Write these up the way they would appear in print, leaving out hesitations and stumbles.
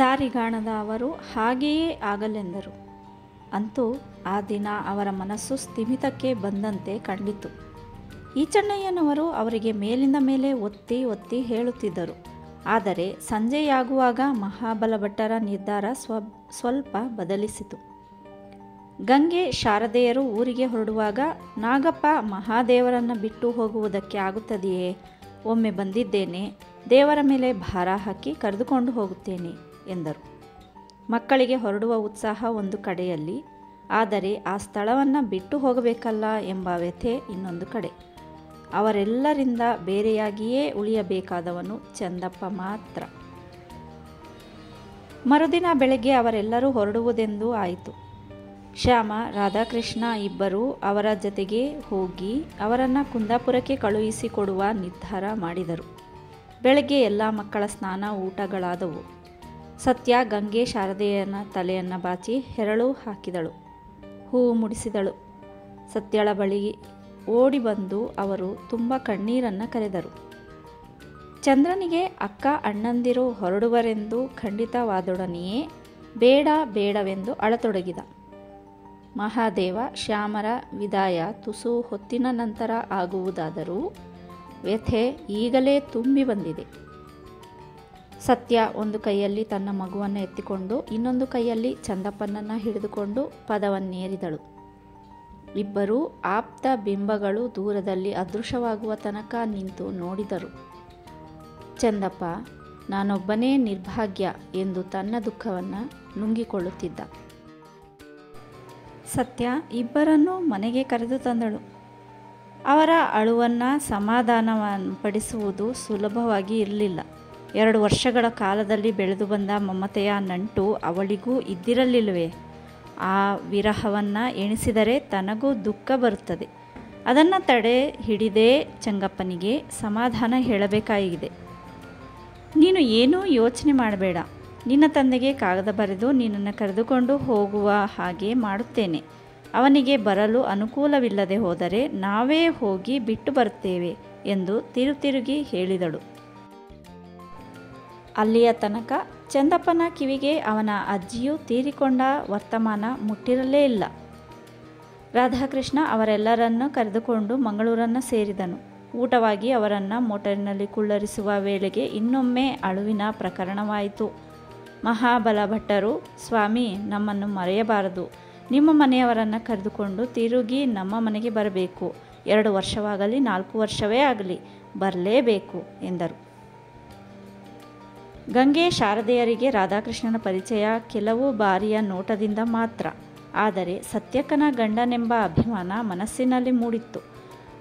ದಾರಿಗಾಣದ ಅವರು ಹಾಗೆಯೇ ಆಗಲೆಂದರು. ಅಂತೂ ಆ ದಿನ ಅವರ ಮನಸ್ಸು ಸ್ಥಿಮಿತಕ್ಕೆ ಬಂದಂತೆ ಕಂಡಿತು. ಈಚಣ್ಣಯ್ಯನವರು ಅವರಿಗೆ ಮೇಲಿಂದ ಮೇಲೆ ಒತ್ತಿ ಒತ್ತಿ ಹೇಳುತ್ತಿದ್ದರು. ಆದರೆ ಸಂಜೆಯಾಗುವಾಗ ಮಹಾಬಲಭಟ್ಟರ ನಿರ್ಧಾರ ಸ್ವಲ್ಪ ಬದಲಿಸಿತು. ಗಂಗೆ ಶಾರದೆಯರು ಊರಿಗೆ ಹೊರಡುವಾಗ, ನಾಗಪ್ಪ ಮಹಾದೇವರನ್ನು ಬಿಟ್ಟು ಹೋಗುವುದಕ್ಕೆ ಆಗುತ್ತದೆಯೇ? ಒಮ್ಮೆ ಬಂದಿದ್ದೇನೆ, ದೇವರ ಮೇಲೆ ಭಾರ ಹಾಕಿ ಕರೆದುಕೊಂಡು ಹೋಗುತ್ತೇನೆ ಎಂದರು. ಮಕ್ಕಳಿಗೆ ಹೊರಡುವ ಉತ್ಸಾಹ ಒಂದು ಕಡೆಯಲ್ಲಿ, ಆದರೆ ಆ ಸ್ಥಳವನ್ನು ಬಿಟ್ಟು ಹೋಗಬೇಕಲ್ಲ ಎಂಬ ವ್ಯಥೆ ಇನ್ನೊಂದು ಕಡೆ. ಅವರೆಲ್ಲರಿಂದ ಬೇರೆಯಾಗಿಯೇ ಉಳಿಯಬೇಕಾದವನು ಚಂದಪ್ಪ ಮಾತ್ರ. ಮರುದಿನ ಬೆಳಗ್ಗೆ ಅವರೆಲ್ಲರೂ ಹೊರಡುವುದೆಂದು ಆಯಿತು. ಶ್ಯಾಮ, ರಾಧಾಕೃಷ್ಣ ಇಬ್ಬರೂ ಅವರ ಜೊತೆಗೆ ಹೋಗಿ ಅವರನ್ನು ಕುಂದಾಪುರಕ್ಕೆ ಕಳುಹಿಸಿಕೊಡುವ ನಿರ್ಧಾರ ಮಾಡಿದರು. ಬೆಳಗ್ಗೆ ಎಲ್ಲ ಮಕ್ಕಳ ಸ್ನಾನ ಊಟಗಳಾದವು. ಸತ್ಯ ಗಂಗೆ ಶಾರದೆಯನ ತಲೆಯನ್ನು ಬಾಚಿ ಹೆರಳು ಹಾಕಿದಳು, ಹೂವು ಮುಡಿಸಿದಳು. ಸತ್ಯಳ ಬಳಿ ಓಡಿ ಬಂದು ಅವರು ತುಂಬ ಕಣ್ಣೀರನ್ನು ಕರೆದರು. ಚಂದ್ರನಿಗೆ ಅಕ್ಕ ಅಣ್ಣಂದಿರು ಹೊರಡುವರೆಂದು ಖಂಡಿತವಾದೊಡನೆಯೇ ಬೇಡ ಬೇಡವೆಂದು ಅಳತೊಡಗಿದ. ಮಹಾದೇವ ಶ್ಯಾಮರ ವಿದಾಯ ತುಸು ಹೊತ್ತಿನ ನಂತರ ಆಗುವುದಾದರೂ ವ್ಯಥೆ ಈಗಲೇ ತುಂಬಿ ಬಂದಿದೆ. ಸತ್ಯ ಒಂದು ಕೈಯಲ್ಲಿ ತನ್ನ ಮಗುವನ್ನು ಎತ್ತಿಕೊಂಡು ಇನ್ನೊಂದು ಕೈಯಲ್ಲಿ ಚಂದಪ್ಪನನ್ನು ಹಿಡಿದುಕೊಂಡು ಪದವನ್ನೇರಿದಳು. ಇಬ್ಬರೂ ಆಪ್ತ ಬಿಂಬಗಳು ದೂರದಲ್ಲಿ ಅದೃಶ್ಯವಾಗುವ ತನಕ ನಿಂತು ನೋಡಿದರು. ಚಂದಪ್ಪ ನಾನೊಬ್ಬನೇ ನಿರ್ಭಾಗ್ಯ ಎಂದು ತನ್ನ ದುಃಖವನ್ನು ನುಂಗಿಕೊಳ್ಳುತ್ತಿದ್ದ. ಸತ್ಯ ಇಬ್ಬರನ್ನೂ ಮನೆಗೆ ಕರೆದು ತಂದಳು. ಅವರ ಅಳುವನ್ನು ಸಮಾಧಾನಪಡಿಸುವುದು ಸುಲಭವಾಗಿ ಇರಲಿಲ್ಲ. 2 ವರ್ಷಗಳ ಕಾಲದಲ್ಲಿ ಬೆಳೆದು ಬಂದ ಮಮತೆಯ ನಂಟು ಅವಳಿಗೂ ಇದ್ದಿರಲಿಲ್ಲವೇ? ಆ ವಿರಹವನ್ನು ಎಣಿಸಿದರೆ ತನಗೂ ದುಃಖ ಬರುತ್ತದೆ. ಅದನ್ನು ತಡೆ ಹಿಡಿದೇ ಚಂಗಪ್ಪನಿಗೆ ಸಮಾಧಾನ ಹೇಳಬೇಕಾಗಿದೆ. ನೀನು ಏನೂ ಯೋಚನೆ ಮಾಡಬೇಡ. ನಿನ್ನ ತಂದೆಗೆ ಕಾಗದ ಬರೆದು ನಿನ್ನನ್ನು ಕರೆದುಕೊಂಡು ಹೋಗುವ ಹಾಗೆ ಮಾಡುತ್ತೇನೆ. ಅವನಿಗೆ ಬರಲು ಅನುಕೂಲವಿಲ್ಲದೆ ಹೋದರೆ ನಾವೇ ಹೋಗಿ ಬಿಟ್ಟು ಬರುತ್ತೇವೆ ಎಂದು ತಿರುಗಿ ಹೇಳಿದಳು. ಅಲ್ಲಿಯ ತನಕ ಚಂದಪ್ಪನ ಕಿವಿಗೆ ಅವನ ಅಜ್ಜಿಯು ತೀರಿಕೊಂಡ ವರ್ತಮಾನ ಮುಟ್ಟಿರಲೇ ಇಲ್ಲ. ರಾಧಾಕೃಷ್ಣ ಅವರೆಲ್ಲರನ್ನು ಕರೆದುಕೊಂಡು ಮಂಗಳೂರನ್ನು ಸೇರಿದನು. ಊಟವಾಗಿ ಅವರನ್ನು ಮೋಟರಿನಲ್ಲಿ ಕುಳ್ಳರಿಸುವ ವೇಳೆಗೆ ಇನ್ನೊಮ್ಮೆ ಅಳುವಿನ ಪ್ರಕರಣವಾಯಿತು. ಮಹಾಬಲಭಟ್ಟರು, ಸ್ವಾಮಿ ನಮ್ಮನ್ನು ಮರೆಯಬಾರದು. ನಿಮ್ಮ ಮನೆಯವರನ್ನು ಕರೆದುಕೊಂಡು ತಿರುಗಿ ನಮ್ಮ ಮನೆಗೆ ಬರಬೇಕು. 2 ವರ್ಷವಾಗಲಿ 4 ವರ್ಷವೇ ಆಗಲಿ ಬರಲೇಬೇಕು ಎಂದರು. ಗಂಗೆ ಶಾರದೆಯರಿಗೆ ರಾಧಾಕೃಷ್ಣನ ಪರಿಚಯ ಕೆಲವು ಬಾರಿಯ ನೋಟದಿಂದ ಮಾತ್ರ. ಆದರೆ ಸತ್ಯಕ್ಕನ ಗಂಡನೆಂಬ ಅಭಿಮಾನ ಮನಸ್ಸಿನಲ್ಲಿ ಮೂಡಿತ್ತು.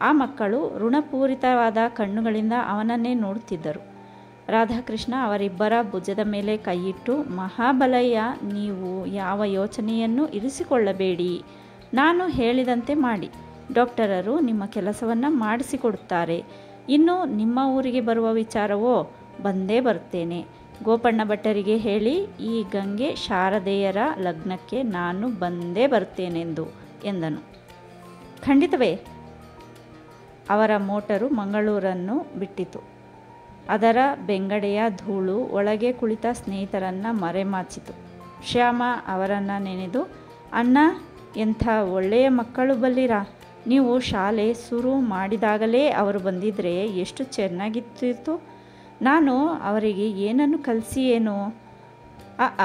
ಆ ಮಕ್ಕಳು ಋಣಪೂರಿತವಾದ ಕಣ್ಣುಗಳಿಂದ ಅವನನ್ನೇ ನೋಡುತ್ತಿದ್ದರು. ರಾಧಾಕೃಷ್ಣ ಅವರಿಬ್ಬರ ಭುಜದ ಮೇಲೆ ಕೈಯಿಟ್ಟು, ಮಹಾಬಲಯ್ಯ, ನೀವು ಯಾವ ಯೋಚನೆಯನ್ನು ಇರಿಸಿಕೊಳ್ಳಬೇಡಿ. ನಾನು ಹೇಳಿದಂತೆ ಮಾಡಿ. ಡಾಕ್ಟರರು ನಿಮ್ಮ ಕೆಲಸವನ್ನು ಮಾಡಿಸಿಕೊಡುತ್ತಾರೆ. ಇನ್ನು ನಿಮ್ಮ ಊರಿಗೆ ಬರುವ ವಿಚಾರವೋ, ಬಂದೇ ಬರುತ್ತೇನೆ. ಗೋಪಣ್ಣ ಭಟ್ಟರಿಗೆ ಹೇಳಿ ಈ ಗಂಗೆ ಶಾರದೆಯರ ಲಗ್ನಕ್ಕೆ ನಾನು ಬಂದೇ ಬರುತ್ತೇನೆಂದು ಎಂದನು. ಖಂಡಿತವೇ? ಅವರ ಮೋಟರು ಮಂಗಳೂರನ್ನು ಬಿಟ್ಟಿತು. ಅದರ ಬೆಂಗಡೆಯ ಧೂಳು ಒಳಗೆ ಕುಳಿತ ಸ್ನೇಹಿತರನ್ನು ಮರೆಮಾಚಿತು. ಶ್ಯಾಮ ಅವರನ್ನು ನೆನೆದು, ಅಣ್ಣ, ಎಂಥ ಒಳ್ಳೆಯ ಮಕ್ಕಳು ಬಲ್ಲಿರಾ. ನೀವು ಶಾಲೆ ಶುರು ಮಾಡಿದಾಗಲೇ ಅವರು ಬಂದಿದ್ದರೆ ಎಷ್ಟು ಚೆನ್ನಾಗಿತ್ತಿತ್ತು. ನಾನು ಅವರಿಗೆ ಏನನ್ನು ಕಲಿಸಿಯೇನೋ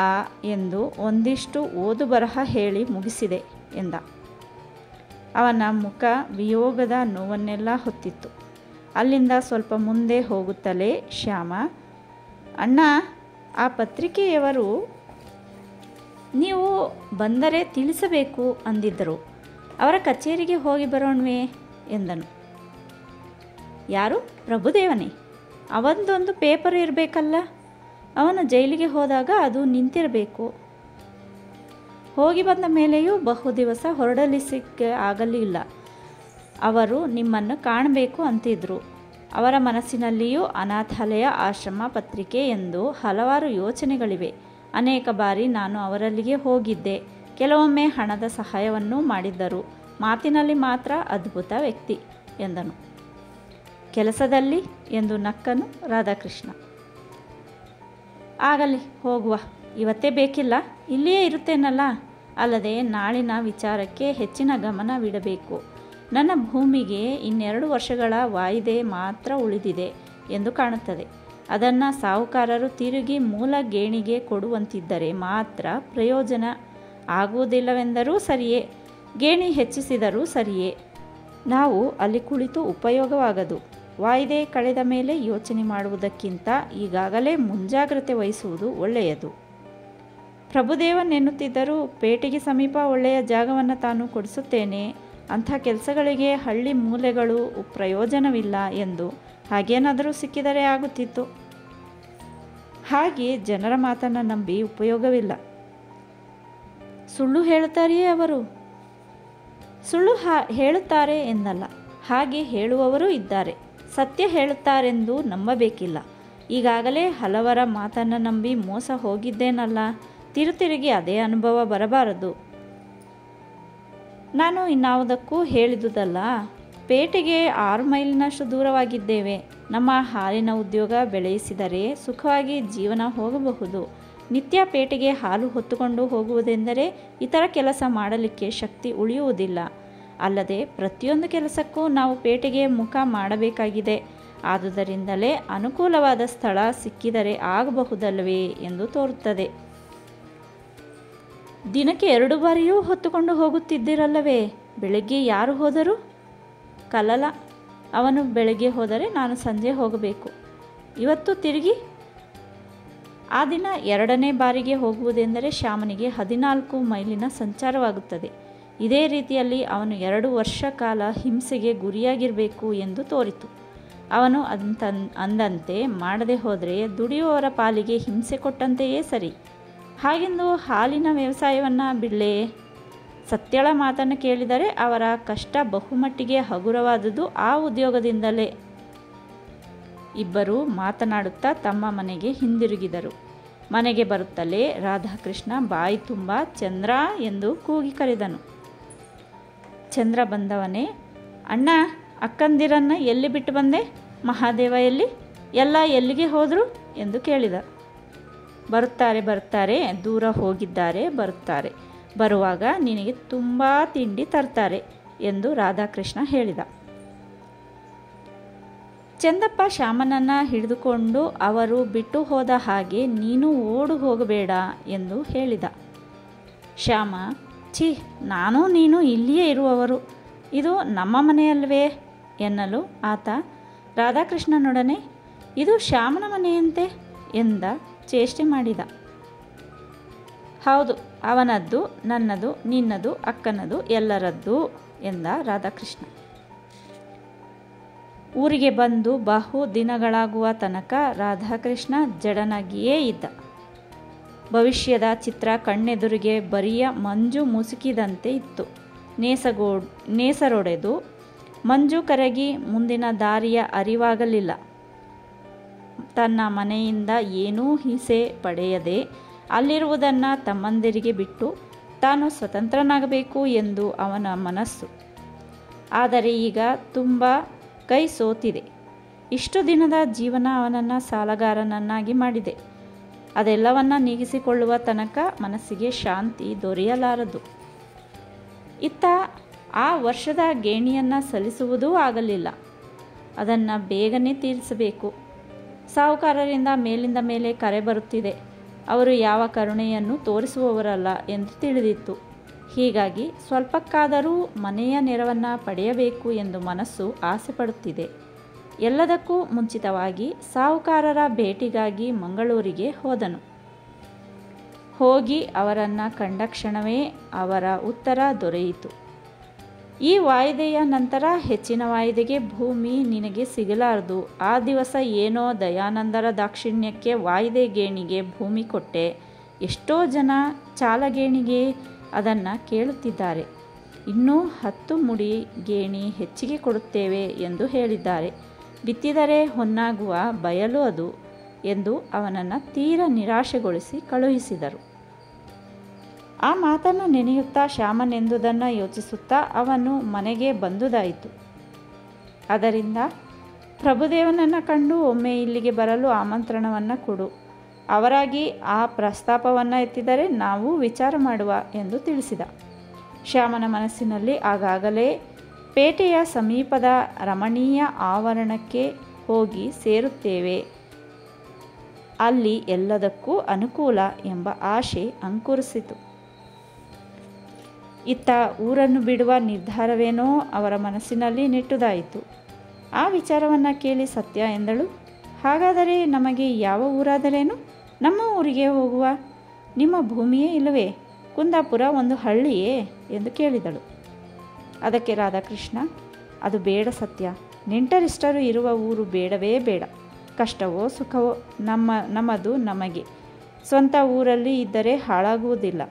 ಅ ಎಂದು ಒಂದಿಷ್ಟು ಓದು ಬರಹ ಹೇಳಿ ಮುಗಿಸಿದೆ ಎಂದ. ಅವನ ಮುಖ ವಿಯೋಗದ ನೋವನ್ನೆಲ್ಲ ಹೊತ್ತಿತ್ತು. ಅಲ್ಲಿಂದ ಸ್ವಲ್ಪ ಮುಂದೆ ಹೋಗುತ್ತಲೇ ಶ್ಯಾಮ, ಅಣ್ಣ, ಆ ಪತ್ರಿಕೆಯವರು ನೀವು ಬಂದರೆ ತಿಳಿಸಬೇಕು ಅಂದಿದ್ದರು. ಅವರ ಕಚೇರಿಗೆ ಹೋಗಿ ಬರೋಣವೇ ಎಂದನು. ಯಾರು? ಪ್ರಭುದೇವನೇ? ಅವನದೊಂದು ಪೇಪರ್ ಇರಬೇಕಲ್ಲ. ಅವನು ಜೈಲಿಗೆ ಹೋದಾಗ ಅದು ನಿಂತಿರಬೇಕು. ಹೋಗಿ ಬಂದ ಮೇಲೆಯೂ ಬಹುದಿವಸ ಹೊರಡಲಿಕ್ಕೆ ಆಗಲಿಲ್ಲ. ಅವರು ನಿಮ್ಮನ್ನು ಕಾಣಬೇಕು ಅಂತಿದ್ರು. ಅವರ ಮನಸ್ಸಿನಲ್ಲಿಯೂ ಅನಾಥಾಲಯ ಆಶ್ರಮ ಪತ್ರಿಕೆ ಎಂದು ಹಲವಾರು ಯೋಚನೆಗಳಿವೆ. ಅನೇಕ ಬಾರಿ ನಾನು ಅವರಲ್ಲಿಗೆ ಹೋಗಿದ್ದೆ. ಕೆಲವೊಮ್ಮೆ ಹಣದ ಸಹಾಯವನ್ನೂ ಮಾಡಿದ್ದರು. ಮಾತಿನಲ್ಲಿ ಮಾತ್ರ ಅದ್ಭುತ ವ್ಯಕ್ತಿ ಎಂದನು. ಕೆಲಸದಲ್ಲಿ ಎಂದು ನಕ್ಕನು ರಾಧಾಕೃಷ್ಣ. ಆಗಲಿ ಹೋಗುವ, ಇವತ್ತೇ ಬೇಕಿಲ್ಲ, ಇಲ್ಲಿಯೇ ಇರುತ್ತೇನಲ್ಲ. ಅಲ್ಲದೆ ನಾಳಿನ ವಿಚಾರಕ್ಕೆ ಹೆಚ್ಚಿನ ಗಮನವಿಡಬೇಕು. ನನ್ನ ಭೂಮಿಗೆ 2 ವರ್ಷಗಳ ವಾಯಿದೆ ಮಾತ್ರ ಉಳಿದಿದೆ ಎಂದು ಕಾಣುತ್ತದೆ. ಅದನ್ನು ಸಾಹುಕಾರರು ತಿರುಗಿ ಮೂಲ ಗೇಣಿಗೆ ಕೊಡುವಂತಿದ್ದರೆ ಮಾತ್ರ ಪ್ರಯೋಜನ ಆಗುವುದಿಲ್ಲವೆಂದರೂ ಸರಿಯೇ, ಗೇಣಿ ಹೆಚ್ಚಿಸಿದರೂ ಸರಿಯೇ. ನಾವು ಅಲ್ಲಿ ಕುಳಿತು ಉಪಯೋಗವಾಗದು. ವಾಯಿದೆ ಕಳೆದ ಮೇಲೆ ಯೋಚನೆ ಮಾಡುವುದಕ್ಕಿಂತ ಈಗಾಗಲೇ ಮುಂಜಾಗ್ರತೆ ವಹಿಸುವುದು ಒಳ್ಳೆಯದು. ಪ್ರಭುದೇವನೆನ್ನುತ್ತಿದ್ದರೂ ಪೇಟೆಗೆ ಸಮೀಪ ಒಳ್ಳೆಯ ಜಾಗವನ್ನು ತಾನು ಕೊಡಿಸುತ್ತೇನೆ, ಅಂಥ ಕೆಲಸಗಳಿಗೆ ಹಳ್ಳಿ ಮೂಲೆಗಳು ಪ್ರಯೋಜನವಿಲ್ಲ ಎಂದು ಹಾಗೇನಾದರೂ ಸಿಕ್ಕಿದರೆ ಆಗುತ್ತಿತ್ತು. ಹಾಗೆ ಜನರ ಮಾತನ್ನು ನಂಬಿ ಉಪಯೋಗವಿಲ್ಲ. ಸುಳ್ಳು ಹೇಳುತ್ತಾರೆಯೇ ಅವರು? ಸುಳ್ಳು ಹೇಳುತ್ತಾರೆ ಎಂದಲ್ಲ, ಹಾಗೆ ಹೇಳುವವರೂ ಇದ್ದಾರೆ. ಸತ್ಯ ಹೇಳುತ್ತಾರೆಂದು ನಂಬಬೇಕಿಲ್ಲ. ಈಗಾಗಲೇ ಹಲವರ ಮಾತನ್ನು ನಂಬಿ ಮೋಸ ಹೋಗಿದ್ದೇನಲ್ಲ, ತಿರುತಿರುಗಿ ಅದೇ ಅನುಭವ ಬರಬಾರದು. ನಾನು ಇನ್ನಾವುದಕ್ಕೂ ಹೇಳಿದುದಲ್ಲ. ಪೇಟೆಗೆ 6 ಮೈಲಿನಷ್ಟು ದೂರವಾಗಿದ್ದೇವೆ. ನಮ್ಮ ಹಾಲಿನ ಉದ್ಯೋಗ ಬೆಳೆಸಿದರೆ ಸುಖವಾಗಿ ಜೀವನ ಹೋಗಬಹುದು. ನಿತ್ಯ ಪೇಟೆಗೆ ಹಾಲು ಹೊತ್ತುಕೊಂಡು ಹೋಗುವುದೆಂದರೆ ಇತರ ಕೆಲಸ ಮಾಡಲಿಕ್ಕೆ ಶಕ್ತಿ ಉಳಿಯುವುದಿಲ್ಲ. ಅಲ್ಲದೆ ಪ್ರತಿಯೊಂದು ಕೆಲಸಕ್ಕೂ ನಾವು ಪೇಟೆಗೆ ಮುಖ ಮಾಡಬೇಕಾಗಿದೆ. ಆದುದರಿಂದಲೇ ಅನುಕೂಲವಾದ ಸ್ಥಳ ಸಿಕ್ಕಿದರೆ ಆಗಬಹುದಲ್ಲವೇ ಎಂದು ತೋರುತ್ತದೆ. ದಿನಕ್ಕೆ 2 ಬಾರಿಯೂ ಹೊತ್ತುಕೊಂಡು ಹೋಗುತ್ತಿದ್ದಿರಲ್ಲವೇ? ಬೆಳಗ್ಗೆ ಯಾರು ಹೋದರು? ಕಲಲ. ಅವನು ಬೆಳಗ್ಗೆ ಹೋದರೆ ನಾನು ಸಂಜೆ ಹೋಗಬೇಕು. ಇವತ್ತು ತಿರುಗಿ ಆ ದಿನ 2ನೇ ಬಾರಿಗೆ ಹೋಗುವುದೆಂದರೆ ಶ್ಯಾಮನಿಗೆ 14 ಮೈಲಿನ ಸಂಚಾರವಾಗುತ್ತದೆ. ಇದೇ ರೀತಿಯಲ್ಲಿ ಅವನು 2 ವರ್ಷ ಕಾಲ ಹಿಂಸೆಗೆ ಗುರಿಯಾಗಿರಬೇಕು ಎಂದು ತೋರಿತು. ಅವನು ಅಂದಂತೆ ಮಾಡದೆ ಹೋದರೆ ದುಡಿಯುವವರ ಪಾಲಿಗೆ ಹಿಂಸೆ ಕೊಟ್ಟಂತೆಯೇ ಸರಿ. ಹಾಗೆಂದು ಹಾಲಿನ ವ್ಯವಸಾಯವನ್ನು ಬಿಡಲೇ? ಸತ್ಯಳ ಮಾತನ್ನು ಕೇಳಿದರೆ ಅವರ ಕಷ್ಟ ಬಹುಮಟ್ಟಿಗೆ ಹಗುರವಾದುದು ಆ ಉದ್ಯೋಗದಿಂದಲೇ. ಇಬ್ಬರೂ ಮಾತನಾಡುತ್ತಾ ತಮ್ಮ ಮನೆಗೆ ಹಿಂದಿರುಗಿದರು. ಮನೆಗೆ ಬರುತ್ತಲೇ ರಾಧಾಕೃಷ್ಣ ಬಾಯಿ ತುಂಬ ಚಂದ್ರ ಎಂದು ಕೂಗಿ ಕರೆದನು. ಚಂದ್ರ ಬಂದವನೇ, ಅಣ್ಣ, ಅಕ್ಕಂದಿರನ್ನು ಎಲ್ಲಿ ಬಿಟ್ಟು ಬಂದೆ? ಮಹಾದೇವ ಎಲ್ಲಿ? ಎಲ್ಲ ಎಲ್ಲಿಗೆ ಹೋದರು ಎಂದು ಕೇಳಿದ. ಬರುತ್ತಾರೆ, ದೂರ ಹೋಗಿದ್ದಾರೆ, ಬರುತ್ತಾರೆ. ಬರುವಾಗ ನಿನಗೆ ತುಂಬ ತಿಂಡಿ ತರ್ತಾರೆ ಎಂದು ರಾಧಾಕೃಷ್ಣ ಹೇಳಿದ. ಚಂದಪ್ಪ ಶ್ಯಾಮನನ್ನು ಹಿಡಿದುಕೊಂಡು ಅವರು ಬಿಟ್ಟು ಹೋದ ಹಾಗೆ ನೀನು ಓಡು ಹೋಗಬೇಡ ಎಂದು ಹೇಳಿದ. ಶ್ಯಾಮ, ಛೀ, ನಾನು ನೀನು ಇಲ್ಲಿಯೇ ಇರುವವರು, ಇದು ನಮ್ಮ ಮನೆಯಲ್ವೇ ಎನ್ನಲು ಆತ ರಾಧಾಕೃಷ್ಣನೊಡನೆ ಇದು ಶ್ಯಾಮನ ಮನೆಯಂತೆ ಎಂದ ಚೇಷ್ಟೆ ಮಾಡಿದ. ಹೌದು, ಅವನದ್ದು, ನನ್ನದು, ನಿನ್ನದು, ಅಕ್ಕನದು, ಎಲ್ಲರದ್ದು ಎಂದ ರಾಧಾಕೃಷ್ಣ. ಊರಿಗೆ ಬಂದು ಬಹು ದಿನಗಳಾಗುವ ತನಕ ರಾಧಾಕೃಷ್ಣ ಜಡನಾಗಿಯೇ ಇದ್ದ. ಭವಿಷ್ಯದ ಚಿತ್ರ ಕಣ್ಣೆದುರಿಗೆ ಬರಿಯ ಮಂಜು ಮುಸುಕಿದಂತೆ ಇತ್ತು. ನೇಸರೊಡೆದು ಮಂಜು ಕರಗಿ ಮುಂದಿನ ದಾರಿಯ ಅರಿವಾಗಲಿಲ್ಲ. ತನ್ನ ಮನೆಯಿಂದ ಏನೂ ಹಿಂಸೆ ಪಡೆಯದೆ ಅಲ್ಲಿರುವುದನ್ನು ತಮ್ಮಂದಿರಿಗೆ ಬಿಟ್ಟು ತಾನು ಸ್ವತಂತ್ರನಾಗಬೇಕು ಎಂದು ಅವನ ಮನಸ್ಸು. ಆದರೆ ಈಗ ತುಂಬ ಕೈ ಸೋತಿದೆ. ಇಷ್ಟು ದಿನದ ಜೀವನ ಅವನನ್ನು ಸಾಲಗಾರನನ್ನಾಗಿ ಮಾಡಿದೆ. ಅದೆಲ್ಲವನ್ನ ನೀಗಿಸಿಕೊಳ್ಳುವ ತನಕ ಮನಸ್ಸಿಗೆ ಶಾಂತಿ ದೊರೆಯಲಾರದು. ಇತ್ತ ಆ ವರ್ಷದ ಗೇಣಿಯನ್ನು ಸಲ್ಲಿಸುವುದೂ ಆಗಲಿಲ್ಲ. ಅದನ್ನು ಬೇಗನೆ ತೀರಿಸಬೇಕು. ಸಾಹುಕಾರರಿಂದ ಮೇಲಿಂದ ಮೇಲೆ ಕರೆ ಬರುತ್ತಿದೆ. ಅವರು ಯಾವ ಕರುಣೆಯನ್ನು ತೋರಿಸುವವರಲ್ಲ ಎಂದು ತಿಳಿದಿತ್ತು. ಹೀಗಾಗಿ ಸ್ವಲ್ಪಕ್ಕಾದರೂ ಮನೆಯ ನೆರವನ್ನು ಪಡೆಯಬೇಕು ಎಂದು ಮನಸ್ಸು ಆಸೆ ಪಡುತ್ತಿದೆ. ಎಲ್ಲದಕ್ಕೂ ಮುಂಚಿತವಾಗಿ ಸಾಹುಕಾರರ ಭೇಟಿಗಾಗಿ ಮಂಗಳೂರಿಗೆ ಹೋದನು. ಹೋಗಿ ಅವರನ್ನು ಕಂಡ ಕ್ಷಣವೇ ಅವರ ಉತ್ತರ ದೊರೆಯಿತು. ಈ ವಾಯಿದೆಯ ನಂತರ ಹೆಚ್ಚಿನ ವಾಯಿದೆಗೆ ಭೂಮಿ ನಿನಗೆ ಸಿಗಲಾರದು. ಆ ದಿವಸ ಏನೋ ದಯಾನಂದರ ದಾಕ್ಷಿಣ್ಯಕ್ಕೆ ವಾಯಿದೆ ಗೇಣಿಗೆ ಭೂಮಿ ಕೊಟ್ಟೆ. ಎಷ್ಟೋ ಜನ ಚಾಲಗೇಣಿಗೆ ಅದನ್ನು ಕೇಳುತ್ತಿದ್ದಾರೆ. ಇನ್ನೂ 10 ಮುಡಿ ಗೇಣಿ ಹೆಚ್ಚಿಗೆ ಕೊಡುತ್ತೇವೆ ಎಂದು ಹೇಳಿದ್ದಾರೆ. ಬಿತ್ತಿದರೆ ಹೊನ್ನಾಗುವ ಬಯಲು ಅದು ಎಂದು ಅವನನ್ನು ತೀರ ನಿರಾಶೆಗೊಳಿಸಿ ಕಳುಹಿಸಿದರು. ಆ ಮಾತನ್ನು ನೆನೆಯುತ್ತಾ ಶ್ಯಾಮನೆಂದುದನ್ನು ಯೋಚಿಸುತ್ತಾ ಅವನು ಮನೆಗೆ ಬಂದುದಾಯಿತು. ಅದರಿಂದ ಪ್ರಭುದೇವನನ್ನು ಕಂಡು ಒಮ್ಮೆ ಇಲ್ಲಿಗೆ ಬರಲು ಆಮಂತ್ರಣವನ್ನು ಕೊಡು. ಅವರಾಗಿ ಆ ಪ್ರಸ್ತಾಪವನ್ನು ಎತ್ತಿದರೆ ನಾವು ವಿಚಾರ ಮಾಡುವ ಎಂದು ತಿಳಿಸಿದ. ಶ್ಯಾಮನ ಮನಸ್ಸಿನಲ್ಲಿ ಆಗಾಗಲೇ ಪೇಟೆಯ ಸಮೀಪದ ರಮಣೀಯ ಆವರಣಕ್ಕೆ ಹೋಗಿ ಸೇರುತ್ತೇವೆ, ಅಲ್ಲಿ ಎಲ್ಲದಕ್ಕೂ ಅನುಕೂಲ ಎಂಬ ಆಶೆ ಅಂಕುರಿಸಿತು. ಇತ್ತ ಊರನ್ನು ಬಿಡುವ ನಿರ್ಧಾರವೇನೋ ಅವರ ಮನಸ್ಸಿನಲ್ಲಿ ನೆಟ್ಟುದಾಯಿತು. ಆ ವಿಚಾರವನ್ನು ಕೇಳಿ ಸತ್ಯ ಎಂದಳು, ಹಾಗಾದರೆ ನಮಗೆ ಯಾವ ಊರಾದರೇನು? ನಮ್ಮ ಊರಿಗೆ ಹೋಗುವ. ನಿಮ್ಮ ಭೂಮಿಯೇ ಇಲ್ಲವೇ? ಕುಂದಾಪುರ ಒಂದು ಹಳ್ಳಿಯೇ ಎಂದು ಕೇಳಿದಳು. ಅದಕ್ಕೆ ರಾಧಾಕೃಷ್ಣ, ಅದು ಬೇಡ ಸತ್ಯ. ನೆಂಟರಿಷ್ಟರು ಇರುವ ಊರು ಬೇಡವೇ ಬೇಡ. ಕಷ್ಟವೋ ಸುಖವೋ ನಮ್ಮದು ನಮಗೆ. ಸ್ವಂತ ಊರಲ್ಲಿ ಇದ್ದರೆ ಹಾಳಾಗುವುದಿಲ್ಲ.